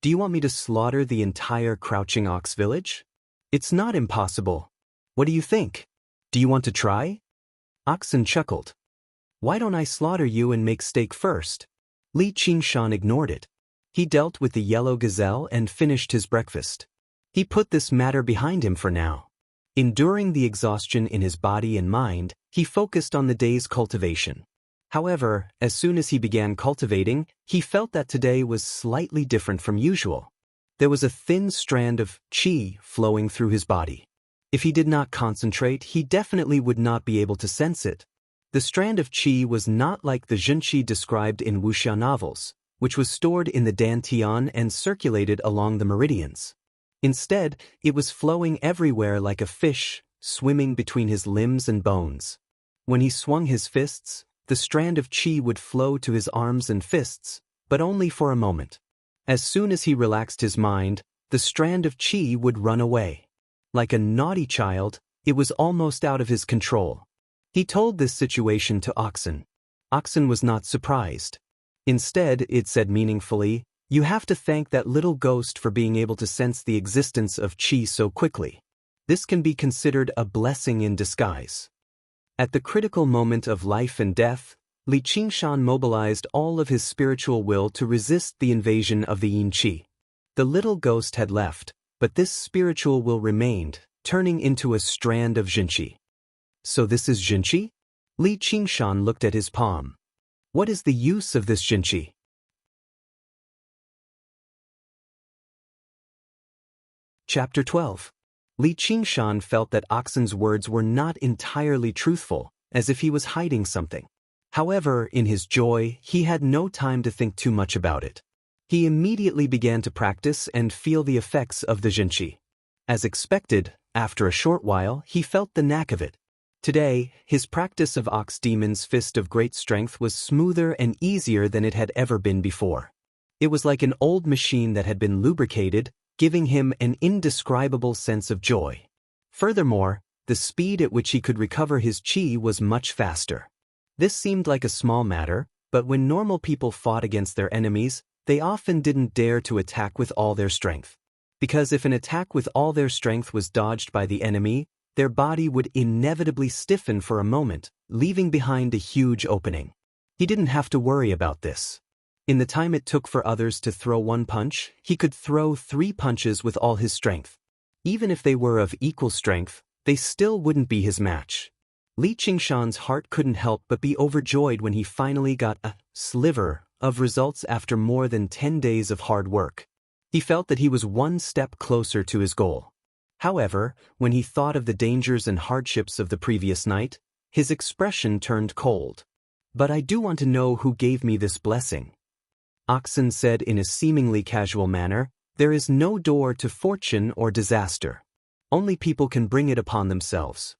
Do you want me to slaughter the entire Crouching Ox village? It's not impossible. What do you think? Do you want to try? Oxen chuckled. Why don't I slaughter you and make steak first? Li Qingshan ignored it. He dealt with the yellow gazelle and finished his breakfast. He put this matter behind him for now. Enduring the exhaustion in his body and mind, he focused on the day's cultivation. However, as soon as he began cultivating, he felt that today was slightly different from usual. There was a thin strand of qi flowing through his body. If he did not concentrate, he definitely would not be able to sense it. The strand of qi was not like the zhenqi described in Wuxia novels, which was stored in the dantian and circulated along the meridians. Instead, it was flowing everywhere like a fish, swimming between his limbs and bones. When he swung his fists, the strand of qi would flow to his arms and fists, but only for a moment. As soon as he relaxed his mind, the strand of qi would run away. Like a naughty child, it was almost out of his control. He told this situation to Oxen. Oxen was not surprised. Instead, it said meaningfully, "You have to thank that little ghost for being able to sense the existence of qi so quickly. This can be considered a blessing in disguise." At the critical moment of life and death, Li Qingshan mobilized all of his spiritual will to resist the invasion of the yin qi. The little ghost had left, but this spiritual will remained, turning into a strand of jinqi. So this is jinqi? Li Qingshan looked at his palm. What is the use of this jinqi? Chapter 12. Li Qingshan felt that Oxen's words were not entirely truthful, as if he was hiding something. However, in his joy, he had no time to think too much about it. He immediately began to practice and feel the effects of the jinqi. As expected, after a short while, he felt the knack of it. Today, his practice of Ox Demon's Fist of Great Strength was smoother and easier than it had ever been before. It was like an old machine that had been lubricated, giving him an indescribable sense of joy. Furthermore, the speed at which he could recover his qi was much faster. This seemed like a small matter, but when normal people fought against their enemies, they often didn't dare to attack with all their strength. Because if an attack with all their strength was dodged by the enemy, their body would inevitably stiffen for a moment, leaving behind a huge opening. He didn't have to worry about this. In the time it took for others to throw one punch, he could throw 3 punches with all his strength. Even if they were of equal strength, they still wouldn't be his match. Li Qingshan's heart couldn't help but be overjoyed when he finally got a sliver of results after more than 10 days of hard work. He felt that he was one step closer to his goal. However, when he thought of the dangers and hardships of the previous night, his expression turned cold. "But I do want to know who gave me this blessing." Oxen said in a seemingly casual manner, "There is no door to fortune or disaster. Only people can bring it upon themselves."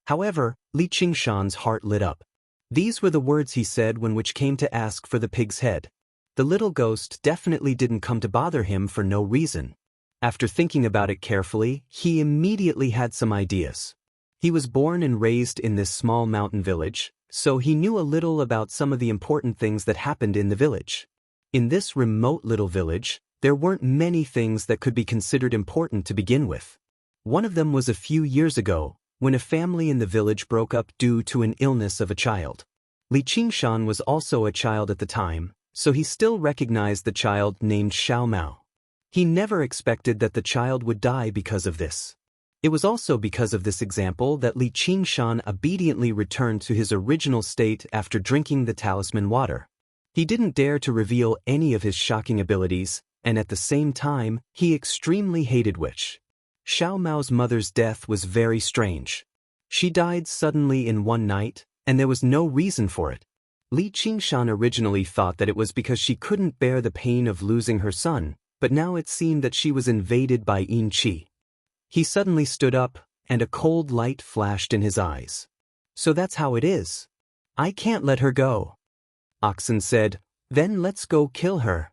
However, Li Qingshan's heart lit up. These were the words he said when which came to ask for the pig's head. The little ghost definitely didn't come to bother him for no reason. After thinking about it carefully, he immediately had some ideas. He was born and raised in this small mountain village, so he knew a little about some of the important things that happened in the village. In this remote little village, there weren't many things that could be considered important to begin with. One of them was a few years ago, when a family in the village broke up due to an illness of a child. Li Qingshan was also a child at the time, so he still recognized the child named Xiao Mao. He never expected that the child would die because of this. It was also because of this example that Li Qingshan obediently returned to his original state after drinking the talisman water. He didn't dare to reveal any of his shocking abilities, and at the same time, he extremely hated witch. Xiao Mao's mother's death was very strange. She died suddenly in one night, and there was no reason for it. Li Qingshan originally thought that it was because she couldn't bear the pain of losing her son, but now it seemed that she was invaded by yin qi. He suddenly stood up, and a cold light flashed in his eyes. "So that's how it is. I can't let her go." Oxen said, "Then let's go kill her."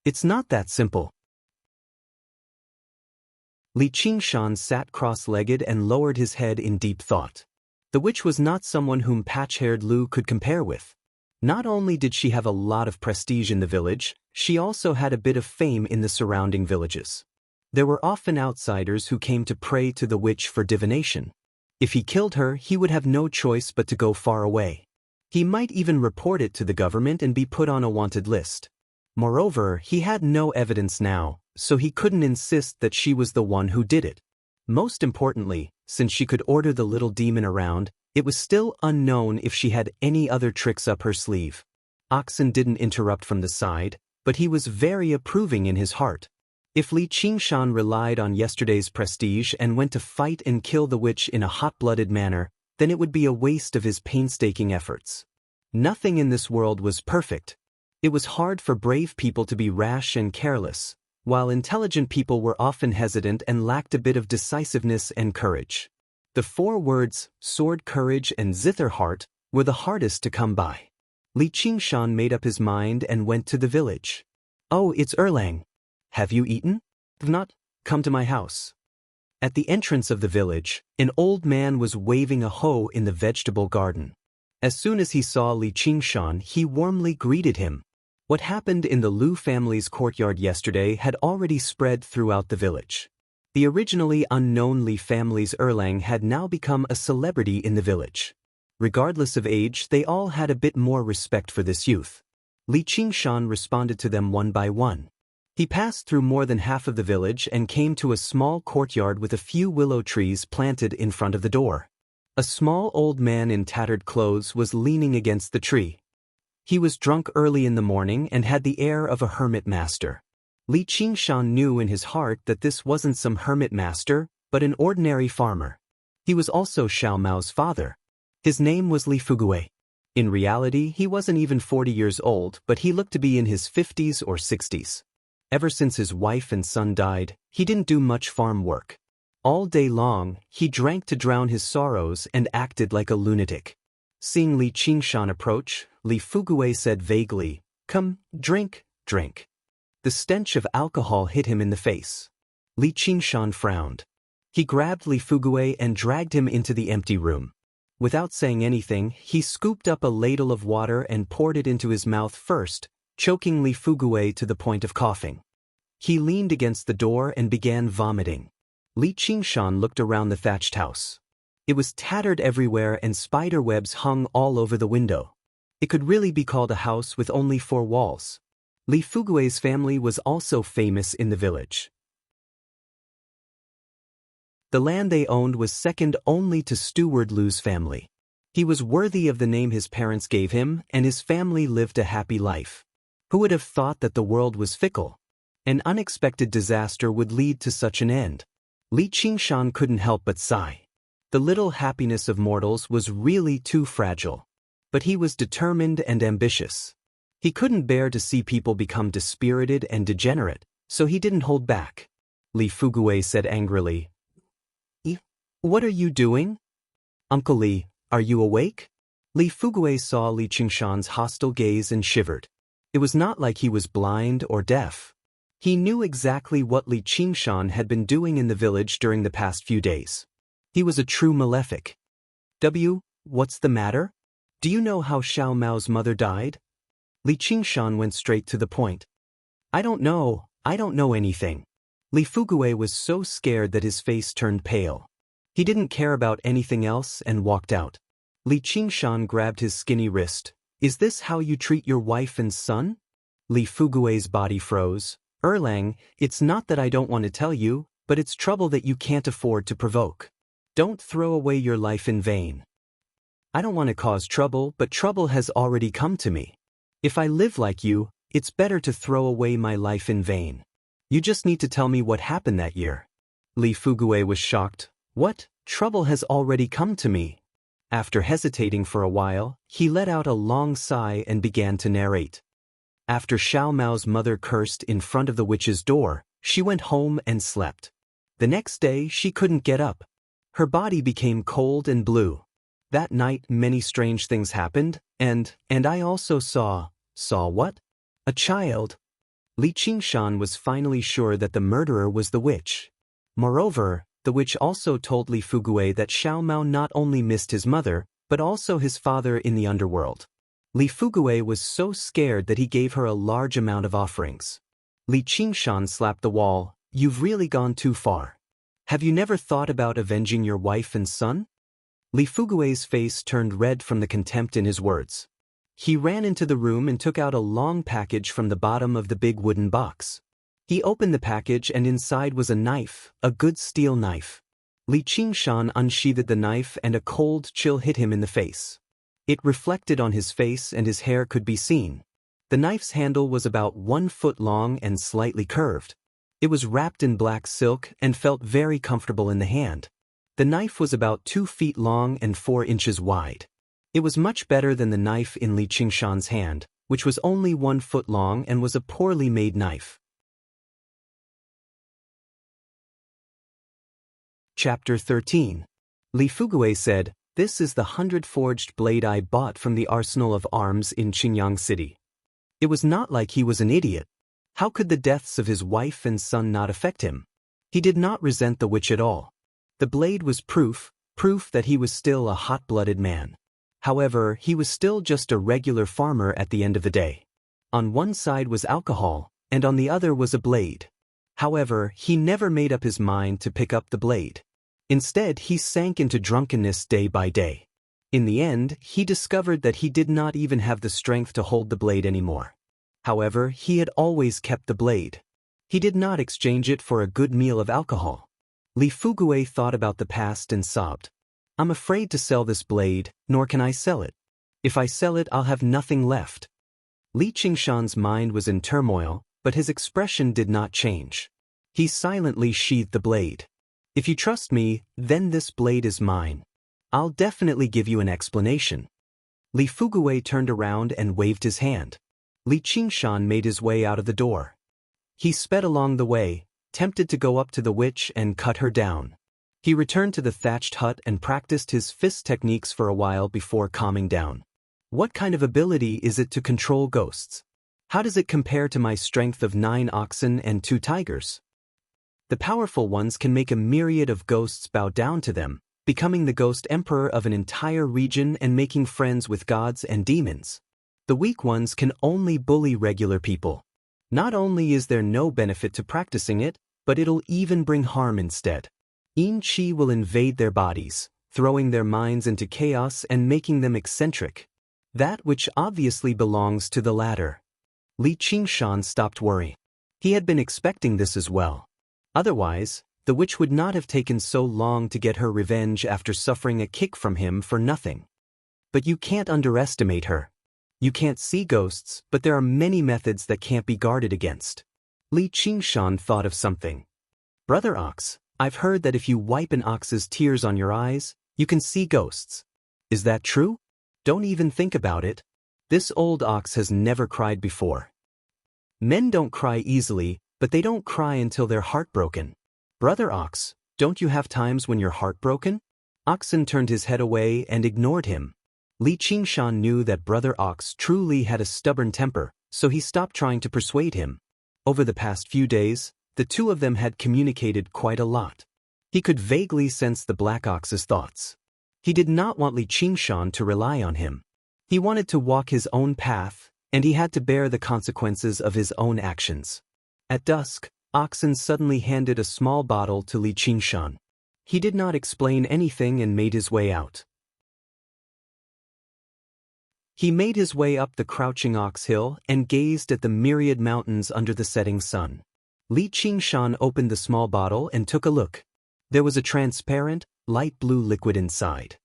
"It's not that simple." Li Qingshan sat cross-legged and lowered his head in deep thought. The witch was not someone whom patch-haired Lu could compare with. Not only did she have a lot of prestige in the village, she also had a bit of fame in the surrounding villages. There were often outsiders who came to pray to the witch for divination. If he killed her, he would have no choice but to go far away. He might even report it to the government and be put on a wanted list. Moreover, he had no evidence now, so he couldn't insist that she was the one who did it. Most importantly, since she could order the little demon around, it was still unknown if she had any other tricks up her sleeve. Oxen didn't interrupt from the side, but he was very approving in his heart. If Li Qingshan relied on yesterday's prestige and went to fight and kill the witch in a hot-blooded manner, then it would be a waste of his painstaking efforts. Nothing in this world was perfect. It was hard for brave people to be rash and careless, while intelligent people were often hesitant and lacked a bit of decisiveness and courage. The 4 words, sword, courage, and zither heart, were the hardest to come by. Li Qingshan made up his mind and went to the village. "Oh, it's Erlang. Have you eaten?" Not, come to my house. At the entrance of the village, an old man was waving a hoe in the vegetable garden. As soon as he saw Li Qingshan, he warmly greeted him. What happened in the Lu family's courtyard yesterday had already spread throughout the village. The originally unknown Li family's Erlang had now become a celebrity in the village. Regardless of age, they all had a bit more respect for this youth. Li Qingshan responded to them one by one. He passed through more than half of the village and came to a small courtyard with a few willow trees planted in front of the door. A small old man in tattered clothes was leaning against the tree. He was drunk early in the morning and had the air of a hermit master. Li Qingshan knew in his heart that this wasn't some hermit master, but an ordinary farmer. He was also Xiao Mao's father. His name was Li Fugue. In reality, he wasn't even 40 years old, but he looked to be in his 50s or 60s. Ever since his wife and son died, he didn't do much farm work. All day long, he drank to drown his sorrows and acted like a lunatic. Seeing Li Qingshan approach, Li Fugue said vaguely, "Come, drink, drink." The stench of alcohol hit him in the face. Li Qingshan frowned. He grabbed Li Fugue and dragged him into the empty room. Without saying anything, he scooped up a ladle of water and poured it into his mouth first, choking Li Fugue to the point of coughing. He leaned against the door and began vomiting. Li Qingshan looked around the thatched house. It was tattered everywhere and spider webs hung all over the window. It could really be called a house with only 4 walls. Li Fugue's family was also famous in the village. The land they owned was second only to Steward Lu's family. He was worthy of the name his parents gave him, and his family lived a happy life. Who would have thought that the world was fickle? An unexpected disaster would lead to such an end. Li Qingshan couldn't help but sigh. The little happiness of mortals was really too fragile. But he was determined and ambitious. He couldn't bear to see people become dispirited and degenerate, so he didn't hold back. Li Fugue said angrily, "What are you doing? Uncle Li, are you awake?" Li Fugue saw Li Qingshan's hostile gaze and shivered. It was not like he was blind or deaf. He knew exactly what Li Qingshan had been doing in the village during the past few days. He was a true malefic. What's the matter? Do you know how Xiao Mao's mother died? Li Qingshan went straight to the point. I don't know anything. Li Fugue was so scared that his face turned pale. He didn't care about anything else and walked out. Li Qingshan grabbed his skinny wrist. Is this how you treat your wife and son? Li Fugue's body froze. Erlang, it's not that I don't want to tell you, but it's trouble that you can't afford to provoke. Don't throw away your life in vain. I don't want to cause trouble, but trouble has already come to me. If I live like you, it's better to throw away my life in vain. You just need to tell me what happened that year. Li Fugue was shocked. What? Trouble has already come to me. After hesitating for a while, he let out a long sigh and began to narrate. After Xiao Mao's mother cursed in front of the witch's door, she went home and slept. The next day, she couldn't get up. Her body became cold and blue. That night, many strange things happened, and I also saw what? A child. Li Qingshan was finally sure that the murderer was the witch. Moreover, the witch also told Li Fugue that Xiao Mao not only missed his mother, but also his father in the underworld. Li Fugue was so scared that he gave her a large amount of offerings. Li Qingshan slapped the wall. You've really gone too far. Have you never thought about avenging your wife and son? Li Fugue's face turned red from the contempt in his words. He ran into the room and took out a long package from the bottom of the big wooden box. He opened the package and inside was a knife, a good steel knife. Li Qingshan unsheathed the knife and a cold chill hit him in the face. It reflected on his face and his hair could be seen. The knife's handle was about 1 foot long and slightly curved. It was wrapped in black silk and felt very comfortable in the hand. The knife was about 2 feet long and 4 inches wide. It was much better than the knife in Li Qingshan's hand, which was only 1 foot long and was a poorly made knife. Chapter 13. Li Fugue said, "This is the 100-forged blade I bought from the arsenal of arms in Qingyang City." It was not like he was an idiot. How could the deaths of his wife and son not affect him? He did not resent the witch at all. The blade was proof that he was still a hot-blooded man. However, he was still just a regular farmer at the end of the day. On one side was alcohol, and on the other was a blade. However, he never made up his mind to pick up the blade. Instead, he sank into drunkenness day by day. In the end, he discovered that he did not even have the strength to hold the blade anymore. However, he had always kept the blade. He did not exchange it for a good meal of alcohol. Li Fugue thought about the past and sobbed. I'm afraid to sell this blade, nor can I sell it. If I sell it, I'll have nothing left. Li Qingshan's mind was in turmoil, but his expression did not change. He silently sheathed the blade. If you trust me, then this blade is mine. I'll definitely give you an explanation. Li Fugue turned around and waved his hand. Li Qingshan made his way out of the door. He sped along the way, tempted to go up to the witch and cut her down. He returned to the thatched hut and practiced his fist techniques for a while before calming down. What kind of ability is it to control ghosts? How does it compare to my strength of 9 oxen and 2 tigers? The powerful ones can make a myriad of ghosts bow down to them, becoming the ghost emperor of an entire region and making friends with gods and demons. The weak ones can only bully regular people. Not only is there no benefit to practicing it, but it'll even bring harm instead. Yin Qi will invade their bodies, throwing their minds into chaos and making them eccentric. That which obviously belongs to the latter. Li Qingshan stopped worrying. He had been expecting this as well. Otherwise, the witch would not have taken so long to get her revenge after suffering a kick from him for nothing. But you can't underestimate her. You can't see ghosts, but there are many methods that can't be guarded against. Li Qingshan thought of something. Brother Ox, I've heard that if you wipe an ox's tears on your eyes, you can see ghosts. Is that true? Don't even think about it. This old ox has never cried before. Men don't cry easily, but they don't cry until they're heartbroken. Brother Ox, don't you have times when you're heartbroken? Oxen turned his head away and ignored him. Li Qingshan knew that Brother Ox truly had a stubborn temper, so he stopped trying to persuade him. Over the past few days, the two of them had communicated quite a lot. He could vaguely sense the Black Ox's thoughts. He did not want Li Qingshan to rely on him. He wanted to walk his own path, and he had to bear the consequences of his own actions. At dusk, Oxen suddenly handed a small bottle to Li Qingshan. He did not explain anything and made his way out. He made his way up the crouching ox hill and gazed at the myriad mountains under the setting sun. Li Qingshan opened the small bottle and took a look. There was a transparent, light blue liquid inside.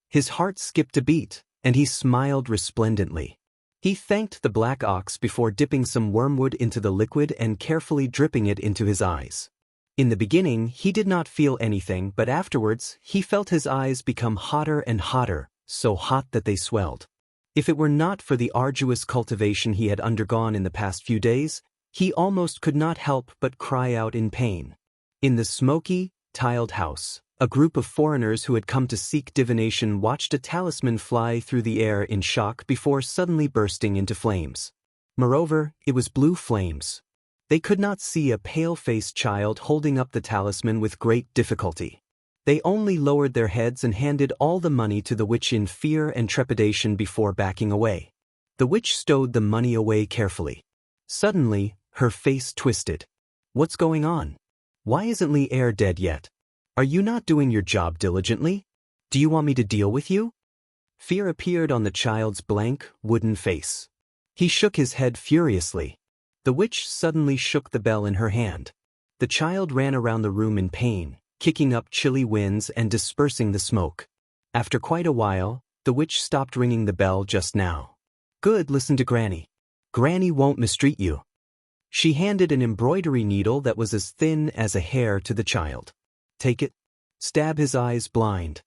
His heart skipped a beat, and he smiled resplendently. He thanked the Black Ox before dipping some wormwood into the liquid and carefully dripping it into his eyes. In the beginning, he did not feel anything, but afterwards, he felt his eyes become hotter and hotter, so hot that they swelled. If it were not for the arduous cultivation he had undergone in the past few days, he almost could not help but cry out in pain. In the smoky, tiled house, a group of foreigners who had come to seek divination watched a talisman fly through the air in shock before suddenly bursting into flames. Moreover, it was blue flames. They could not see a pale-faced child holding up the talisman with great difficulty. They only lowered their heads and handed all the money to the witch in fear and trepidation before backing away. The witch stowed the money away carefully. Suddenly, her face twisted. What's going on? Why isn't Li Er dead yet? Are you not doing your job diligently? Do you want me to deal with you? Fear appeared on the child's blank, wooden face. He shook his head furiously. The witch suddenly shook the bell in her hand. The child ran around the room in pain, kicking up chilly winds and dispersing the smoke. After quite a while, the witch stopped ringing the bell just now. Good, listen to Granny. Granny won't mistreat you. She handed an embroidery needle that was as thin as a hair to the child. Take it. Stab his eyes blind.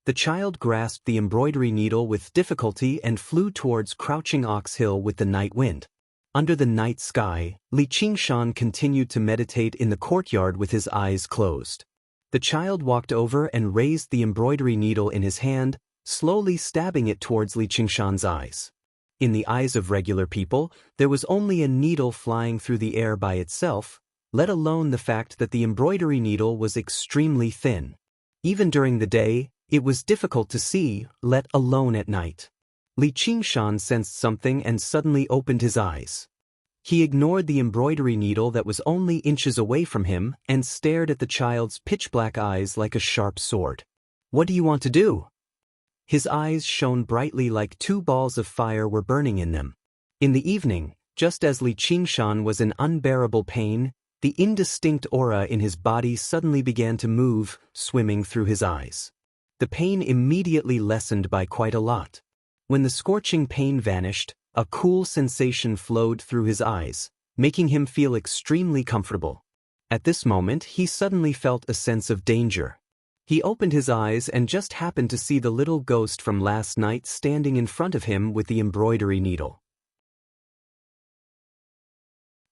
The child grasped the embroidery needle with difficulty and flew towards Crouching Ox Hill with the night wind. Under the night sky, Li Qingshan continued to meditate in the courtyard with his eyes closed. The child walked over and raised the embroidery needle in his hand, slowly stabbing it towards Li Qingshan's eyes. In the eyes of regular people, there was only a needle flying through the air by itself, let alone the fact that the embroidery needle was extremely thin. Even during the day, it was difficult to see, let alone at night. Li Qingshan sensed something and suddenly opened his eyes. He ignored the embroidery needle that was only inches away from him and stared at the child's pitch-black eyes like a sharp sword. "What do you want to do?" His eyes shone brightly like two balls of fire were burning in them. In the evening, just as Li Qingshan was in unbearable pain, the indistinct aura in his body suddenly began to move, swimming through his eyes. The pain immediately lessened by quite a lot. When the scorching pain vanished, a cool sensation flowed through his eyes, making him feel extremely comfortable. At this moment, he suddenly felt a sense of danger. He opened his eyes and just happened to see the little ghost from last night standing in front of him with the embroidery needle.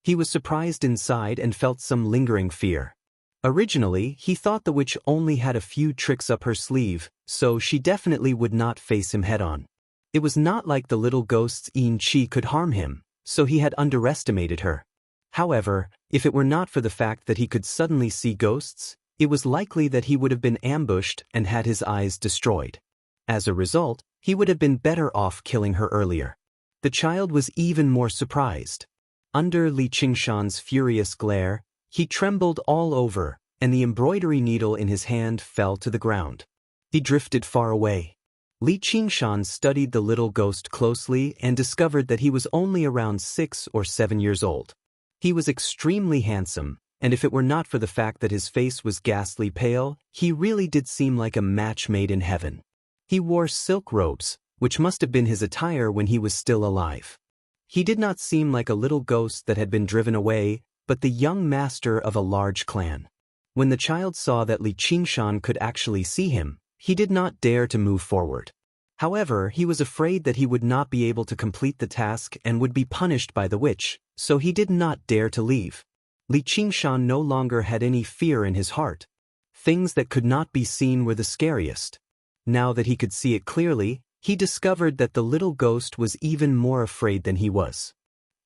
He was surprised inside and felt some lingering fear. Originally, he thought the witch only had a few tricks up her sleeve, so she definitely would not face him head-on. It was not like the little ghost's Yin-Chi could harm him, so he had underestimated her. However, if it were not for the fact that he could suddenly see ghosts, it was likely that he would have been ambushed and had his eyes destroyed. As a result, he would have been better off killing her earlier. The child was even more surprised. Under Li Qingshan's furious glare, he trembled all over, and the embroidery needle in his hand fell to the ground. He drifted far away. Li Qingshan studied the little ghost closely and discovered that he was only around 6 or 7 years old. He was extremely handsome, and if it were not for the fact that his face was ghastly pale, he really did seem like a match made in heaven. He wore silk robes, which must have been his attire when he was still alive. He did not seem like a little ghost that had been driven away, but the young master of a large clan. When the child saw that Li Qingshan could actually see him, he did not dare to move forward. However, he was afraid that he would not be able to complete the task and would be punished by the witch, so he did not dare to leave. Li Qingshan no longer had any fear in his heart. Things that could not be seen were the scariest. Now that he could see it clearly, he discovered that the little ghost was even more afraid than he was.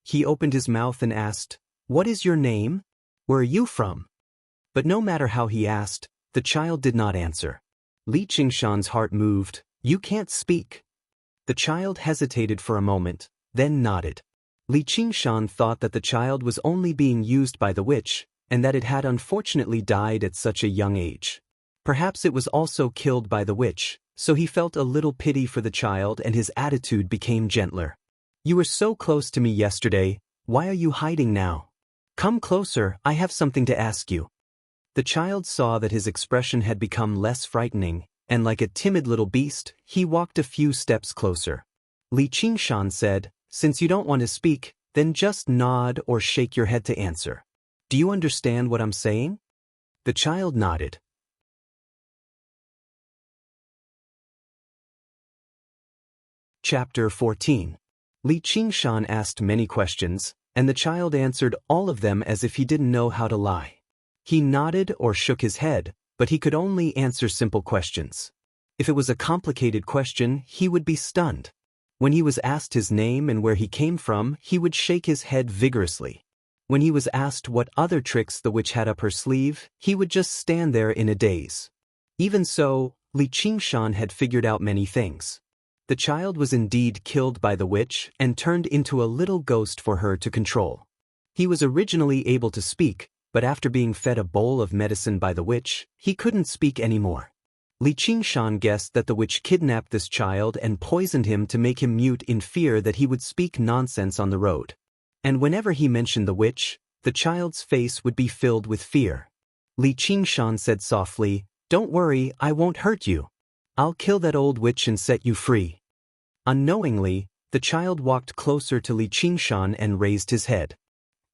He opened his mouth and asked, "What is your name? Where are you from?" But no matter how he asked, the child did not answer. Li Qingshan's heart moved. "You can't speak." The child hesitated for a moment, then nodded. Li Qingshan thought that the child was only being used by the witch, and that it had unfortunately died at such a young age. Perhaps it was also killed by the witch, so he felt a little pity for the child and his attitude became gentler. "You were so close to me yesterday, why are you hiding now? Come closer, I have something to ask you." The child saw that his expression had become less frightening, and like a timid little beast, he walked a few steps closer. Li Qingshan said, "Since you don't want to speak, then just nod or shake your head to answer. Do you understand what I'm saying?" The child nodded. Chapter 14. Li Qingshan asked many questions, and the child answered all of them as if he didn't know how to lie. He nodded or shook his head, but he could only answer simple questions. If it was a complicated question, he would be stunned. When he was asked his name and where he came from, he would shake his head vigorously. When he was asked what other tricks the witch had up her sleeve, he would just stand there in a daze. Even so, Li Qingshan had figured out many things. The child was indeed killed by the witch and turned into a little ghost for her to control. He was originally able to speak, but after being fed a bowl of medicine by the witch, he couldn't speak anymore. Li Qingshan guessed that the witch kidnapped this child and poisoned him to make him mute in fear that he would speak nonsense on the road. And whenever he mentioned the witch, the child's face would be filled with fear. Li Qingshan said softly, "Don't worry, I won't hurt you. I'll kill that old witch and set you free." Unknowingly, the child walked closer to Li Qingshan and raised his head.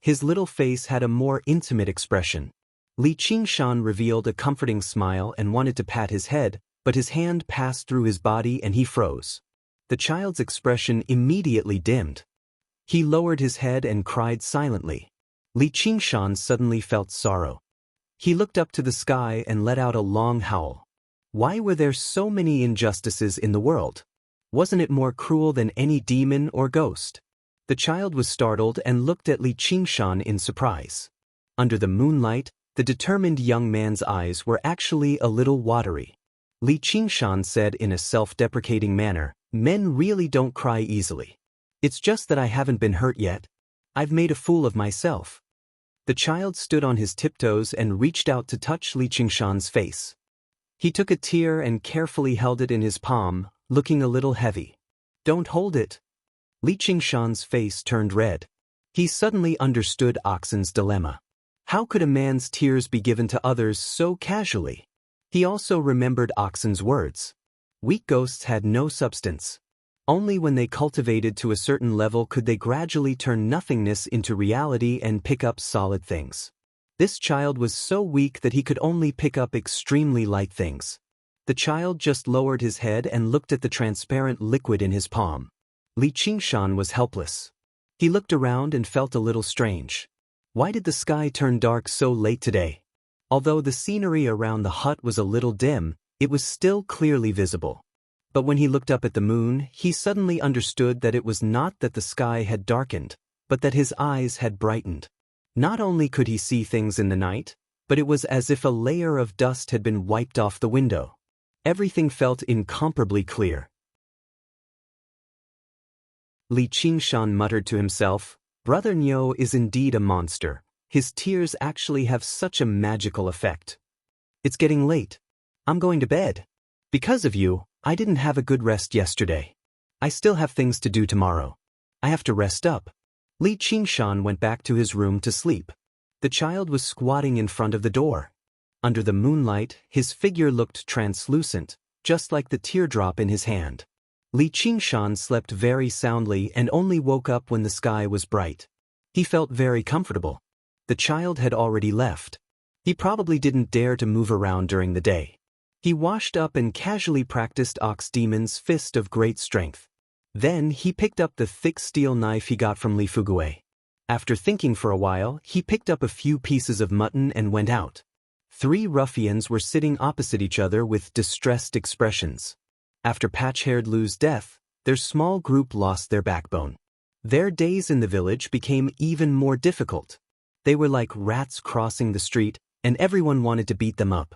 His little face had a more intimate expression. Li Qingshan revealed a comforting smile and wanted to pat his head, but his hand passed through his body and he froze. The child's expression immediately dimmed. He lowered his head and cried silently. Li Qingshan suddenly felt sorrow. He looked up to the sky and let out a long howl. Why were there so many injustices in the world? Wasn't it more cruel than any demon or ghost? The child was startled and looked at Li Qingshan in surprise. Under the moonlight, the determined young man's eyes were actually a little watery. Li Qingshan said in a self-deprecating manner, "Men really don't cry easily. It's just that I haven't been hurt yet. I've made a fool of myself." The child stood on his tiptoes and reached out to touch Li Qingshan's face. He took a tear and carefully held it in his palm, looking a little heavy. "Don't hold it." Li Qingshan's face turned red. He suddenly understood Oxen's dilemma. How could a man's tears be given to others so casually? He also remembered Oxen's words. Weak ghosts had no substance. Only when they cultivated to a certain level could they gradually turn nothingness into reality and pick up solid things. This child was so weak that he could only pick up extremely light things. The child just lowered his head and looked at the transparent liquid in his palm. Li Qingshan was helpless. He looked around and felt a little strange. Why did the sky turn dark so late today? Although the scenery around the hut was a little dim, it was still clearly visible. But when he looked up at the moon, he suddenly understood that it was not that the sky had darkened, but that his eyes had brightened. Not only could he see things in the night, but it was as if a layer of dust had been wiped off the window. Everything felt incomparably clear. Li Qingshan muttered to himself, "Brother Niu is indeed a monster. His tears actually have such a magical effect. It's getting late. I'm going to bed. Because of you, I didn't have a good rest yesterday. I still have things to do tomorrow. I have to rest up." Li Qingshan went back to his room to sleep. The child was squatting in front of the door. Under the moonlight, his figure looked translucent, just like the teardrop in his hand. Li Qingshan slept very soundly and only woke up when the sky was bright. He felt very comfortable. The child had already left. He probably didn't dare to move around during the day. He washed up and casually practiced Ox Demon's fist of great strength. Then he picked up the thick steel knife he got from Li Fugui. After thinking for a while, he picked up a few pieces of mutton and went out. 3 ruffians were sitting opposite each other with distressed expressions. After Patch-Haired Lu's death, their small group lost their backbone. Their days in the village became even more difficult. They were like rats crossing the street, and everyone wanted to beat them up.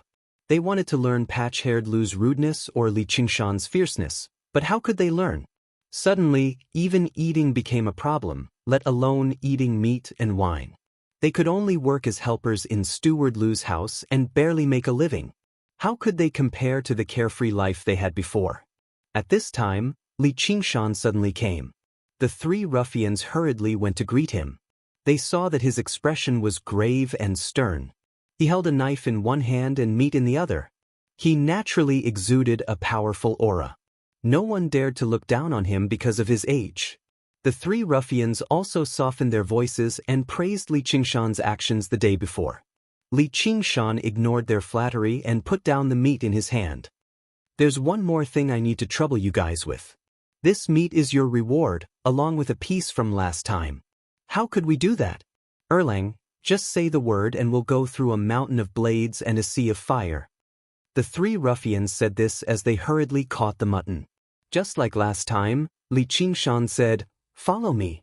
They wanted to learn Patch-Haired Lu's rudeness or Li Qingshan's fierceness, but how could they learn? Suddenly, even eating became a problem, let alone eating meat and wine. They could only work as helpers in Steward Lu's house and barely make a living. How could they compare to the carefree life they had before? At this time, Li Qingshan suddenly came. The 3 ruffians hurriedly went to greet him. They saw that his expression was grave and stern. He held a knife in one hand and meat in the other. He naturally exuded a powerful aura. No one dared to look down on him because of his age. The 3 ruffians also softened their voices and praised Li Qingshan's actions the day before. Li Qingshan ignored their flattery and put down the meat in his hand. "There's one more thing I need to trouble you guys with. This meat is your reward, along with a piece from last time." "How could we do that?" "Erlang, just say the word and we'll go through a mountain of blades and a sea of fire." The 3 ruffians said this as they hurriedly caught the mutton. Just like last time, Li Qingshan said, "Follow me."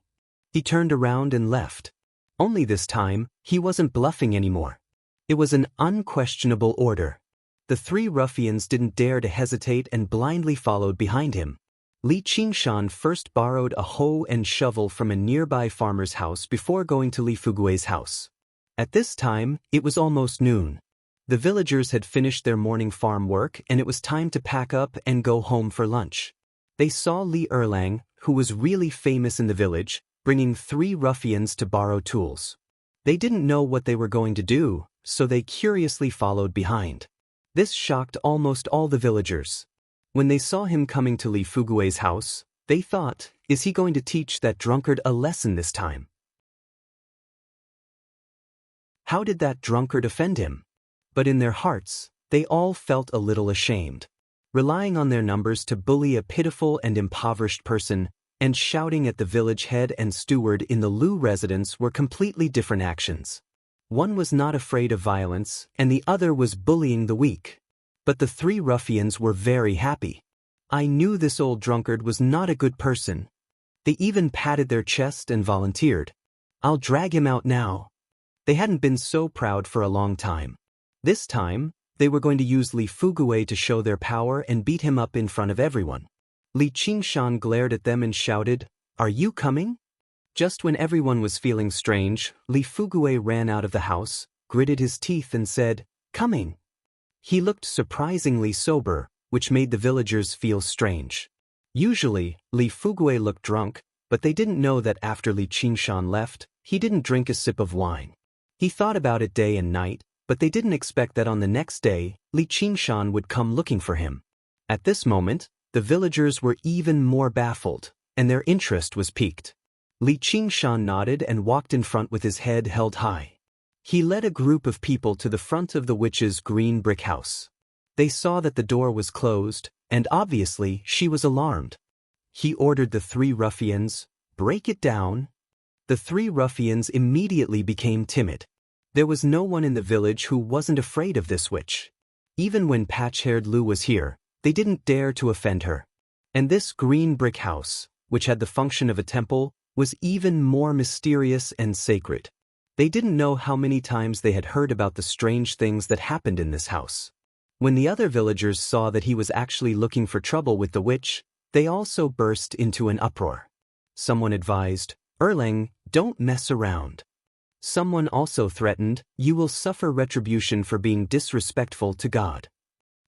He turned around and left. Only this time, he wasn't bluffing anymore. It was an unquestionable order. The 3 ruffians didn't dare to hesitate and blindly followed behind him. Li Qingshan first borrowed a hoe and shovel from a nearby farmer's house before going to Li Fugui's house. At this time, it was almost noon. The villagers had finished their morning farm work and it was time to pack up and go home for lunch. They saw Li Erlang, who was really famous in the village, bringing 3 ruffians to borrow tools. They didn't know what they were going to do, so they curiously followed behind. This shocked almost all the villagers. When they saw him coming to Li Fugui's house, they thought, is he going to teach that drunkard a lesson this time? How did that drunkard offend him? But in their hearts, they all felt a little ashamed. Relying on their numbers to bully a pitiful and impoverished person, and shouting at the village head and steward in the Lu residence were completely different actions. One was not afraid of violence, and the other was bullying the weak. But the 3 ruffians were very happy. I knew this old drunkard was not a good person. They even patted their chest and volunteered. I'll drag him out now. They hadn't been so proud for a long time. This time, they were going to use Li Fugui to show their power and beat him up in front of everyone. Li Qingshan glared at them and shouted, "Are you coming?" Just when everyone was feeling strange, Li Fugui ran out of the house, gritted his teeth and said, "Coming." He looked surprisingly sober, which made the villagers feel strange. Usually, Li Fugui looked drunk, but they didn't know that after Li Qingshan left, he didn't drink a sip of wine. He thought about it day and night, but they didn't expect that on the next day, Li Qingshan would come looking for him. At this moment, the villagers were even more baffled, and their interest was piqued. Li Qingshan nodded and walked in front with his head held high. He led a group of people to the front of the witch's green brick house. They saw that the door was closed, and obviously she was alarmed. He ordered the 3 ruffians, "Break it down." The 3 ruffians immediately became timid. There was no one in the village who wasn't afraid of this witch. Even when patch-haired Lu was here, they didn't dare to offend her. And this green brick house, which had the function of a temple, was even more mysterious and sacred. They didn't know how many times they had heard about the strange things that happened in this house. When the other villagers saw that he was actually looking for trouble with the witch, they also burst into an uproar. Someone advised, "Erlang, don't mess around." Someone also threatened, "You will suffer retribution for being disrespectful to God."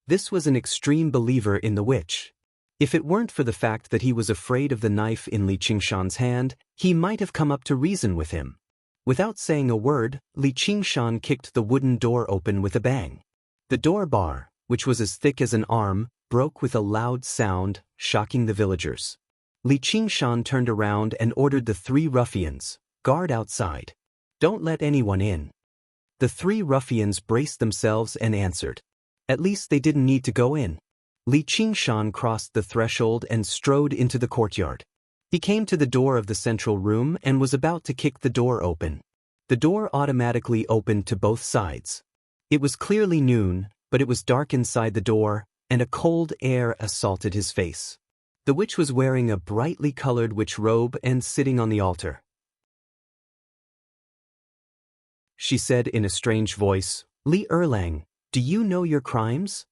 This was an extreme believer in the witch. If it weren't for the fact that he was afraid of the knife in Li Qingshan's hand, he might have come up to reason with him. Without saying a word, Li Qingshan kicked the wooden door open with a bang. The door bar, which was as thick as an arm, broke with a loud sound, shocking the villagers. Li Qingshan turned around and ordered the 3 ruffians, "Guard outside. Don't let anyone in." The 3 ruffians braced themselves and answered. At least they didn't need to go in. Li Qingshan crossed the threshold and strode into the courtyard. He came to the door of the central room and was about to kick the door open. The door automatically opened to both sides. It was clearly noon, but it was dark inside the door, and a cold air assaulted his face. The witch was wearing a brightly colored witch robe and sitting on the altar. She said in a strange voice, "Li Erlang, do you know your crimes?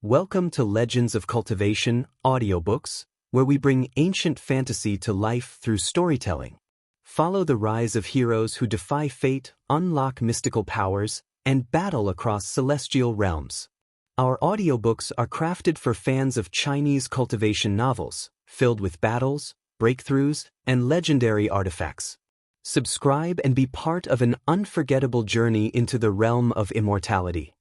Welcome to Legends of Cultivation, audiobooks, where we bring ancient fantasy to life through storytelling. Follow the rise of heroes who defy fate, unlock mystical powers, and battle across celestial realms. Our audiobooks are crafted for fans of Chinese cultivation novels, filled with battles, breakthroughs, and legendary artifacts. Subscribe and be part of an unforgettable journey into the realm of immortality."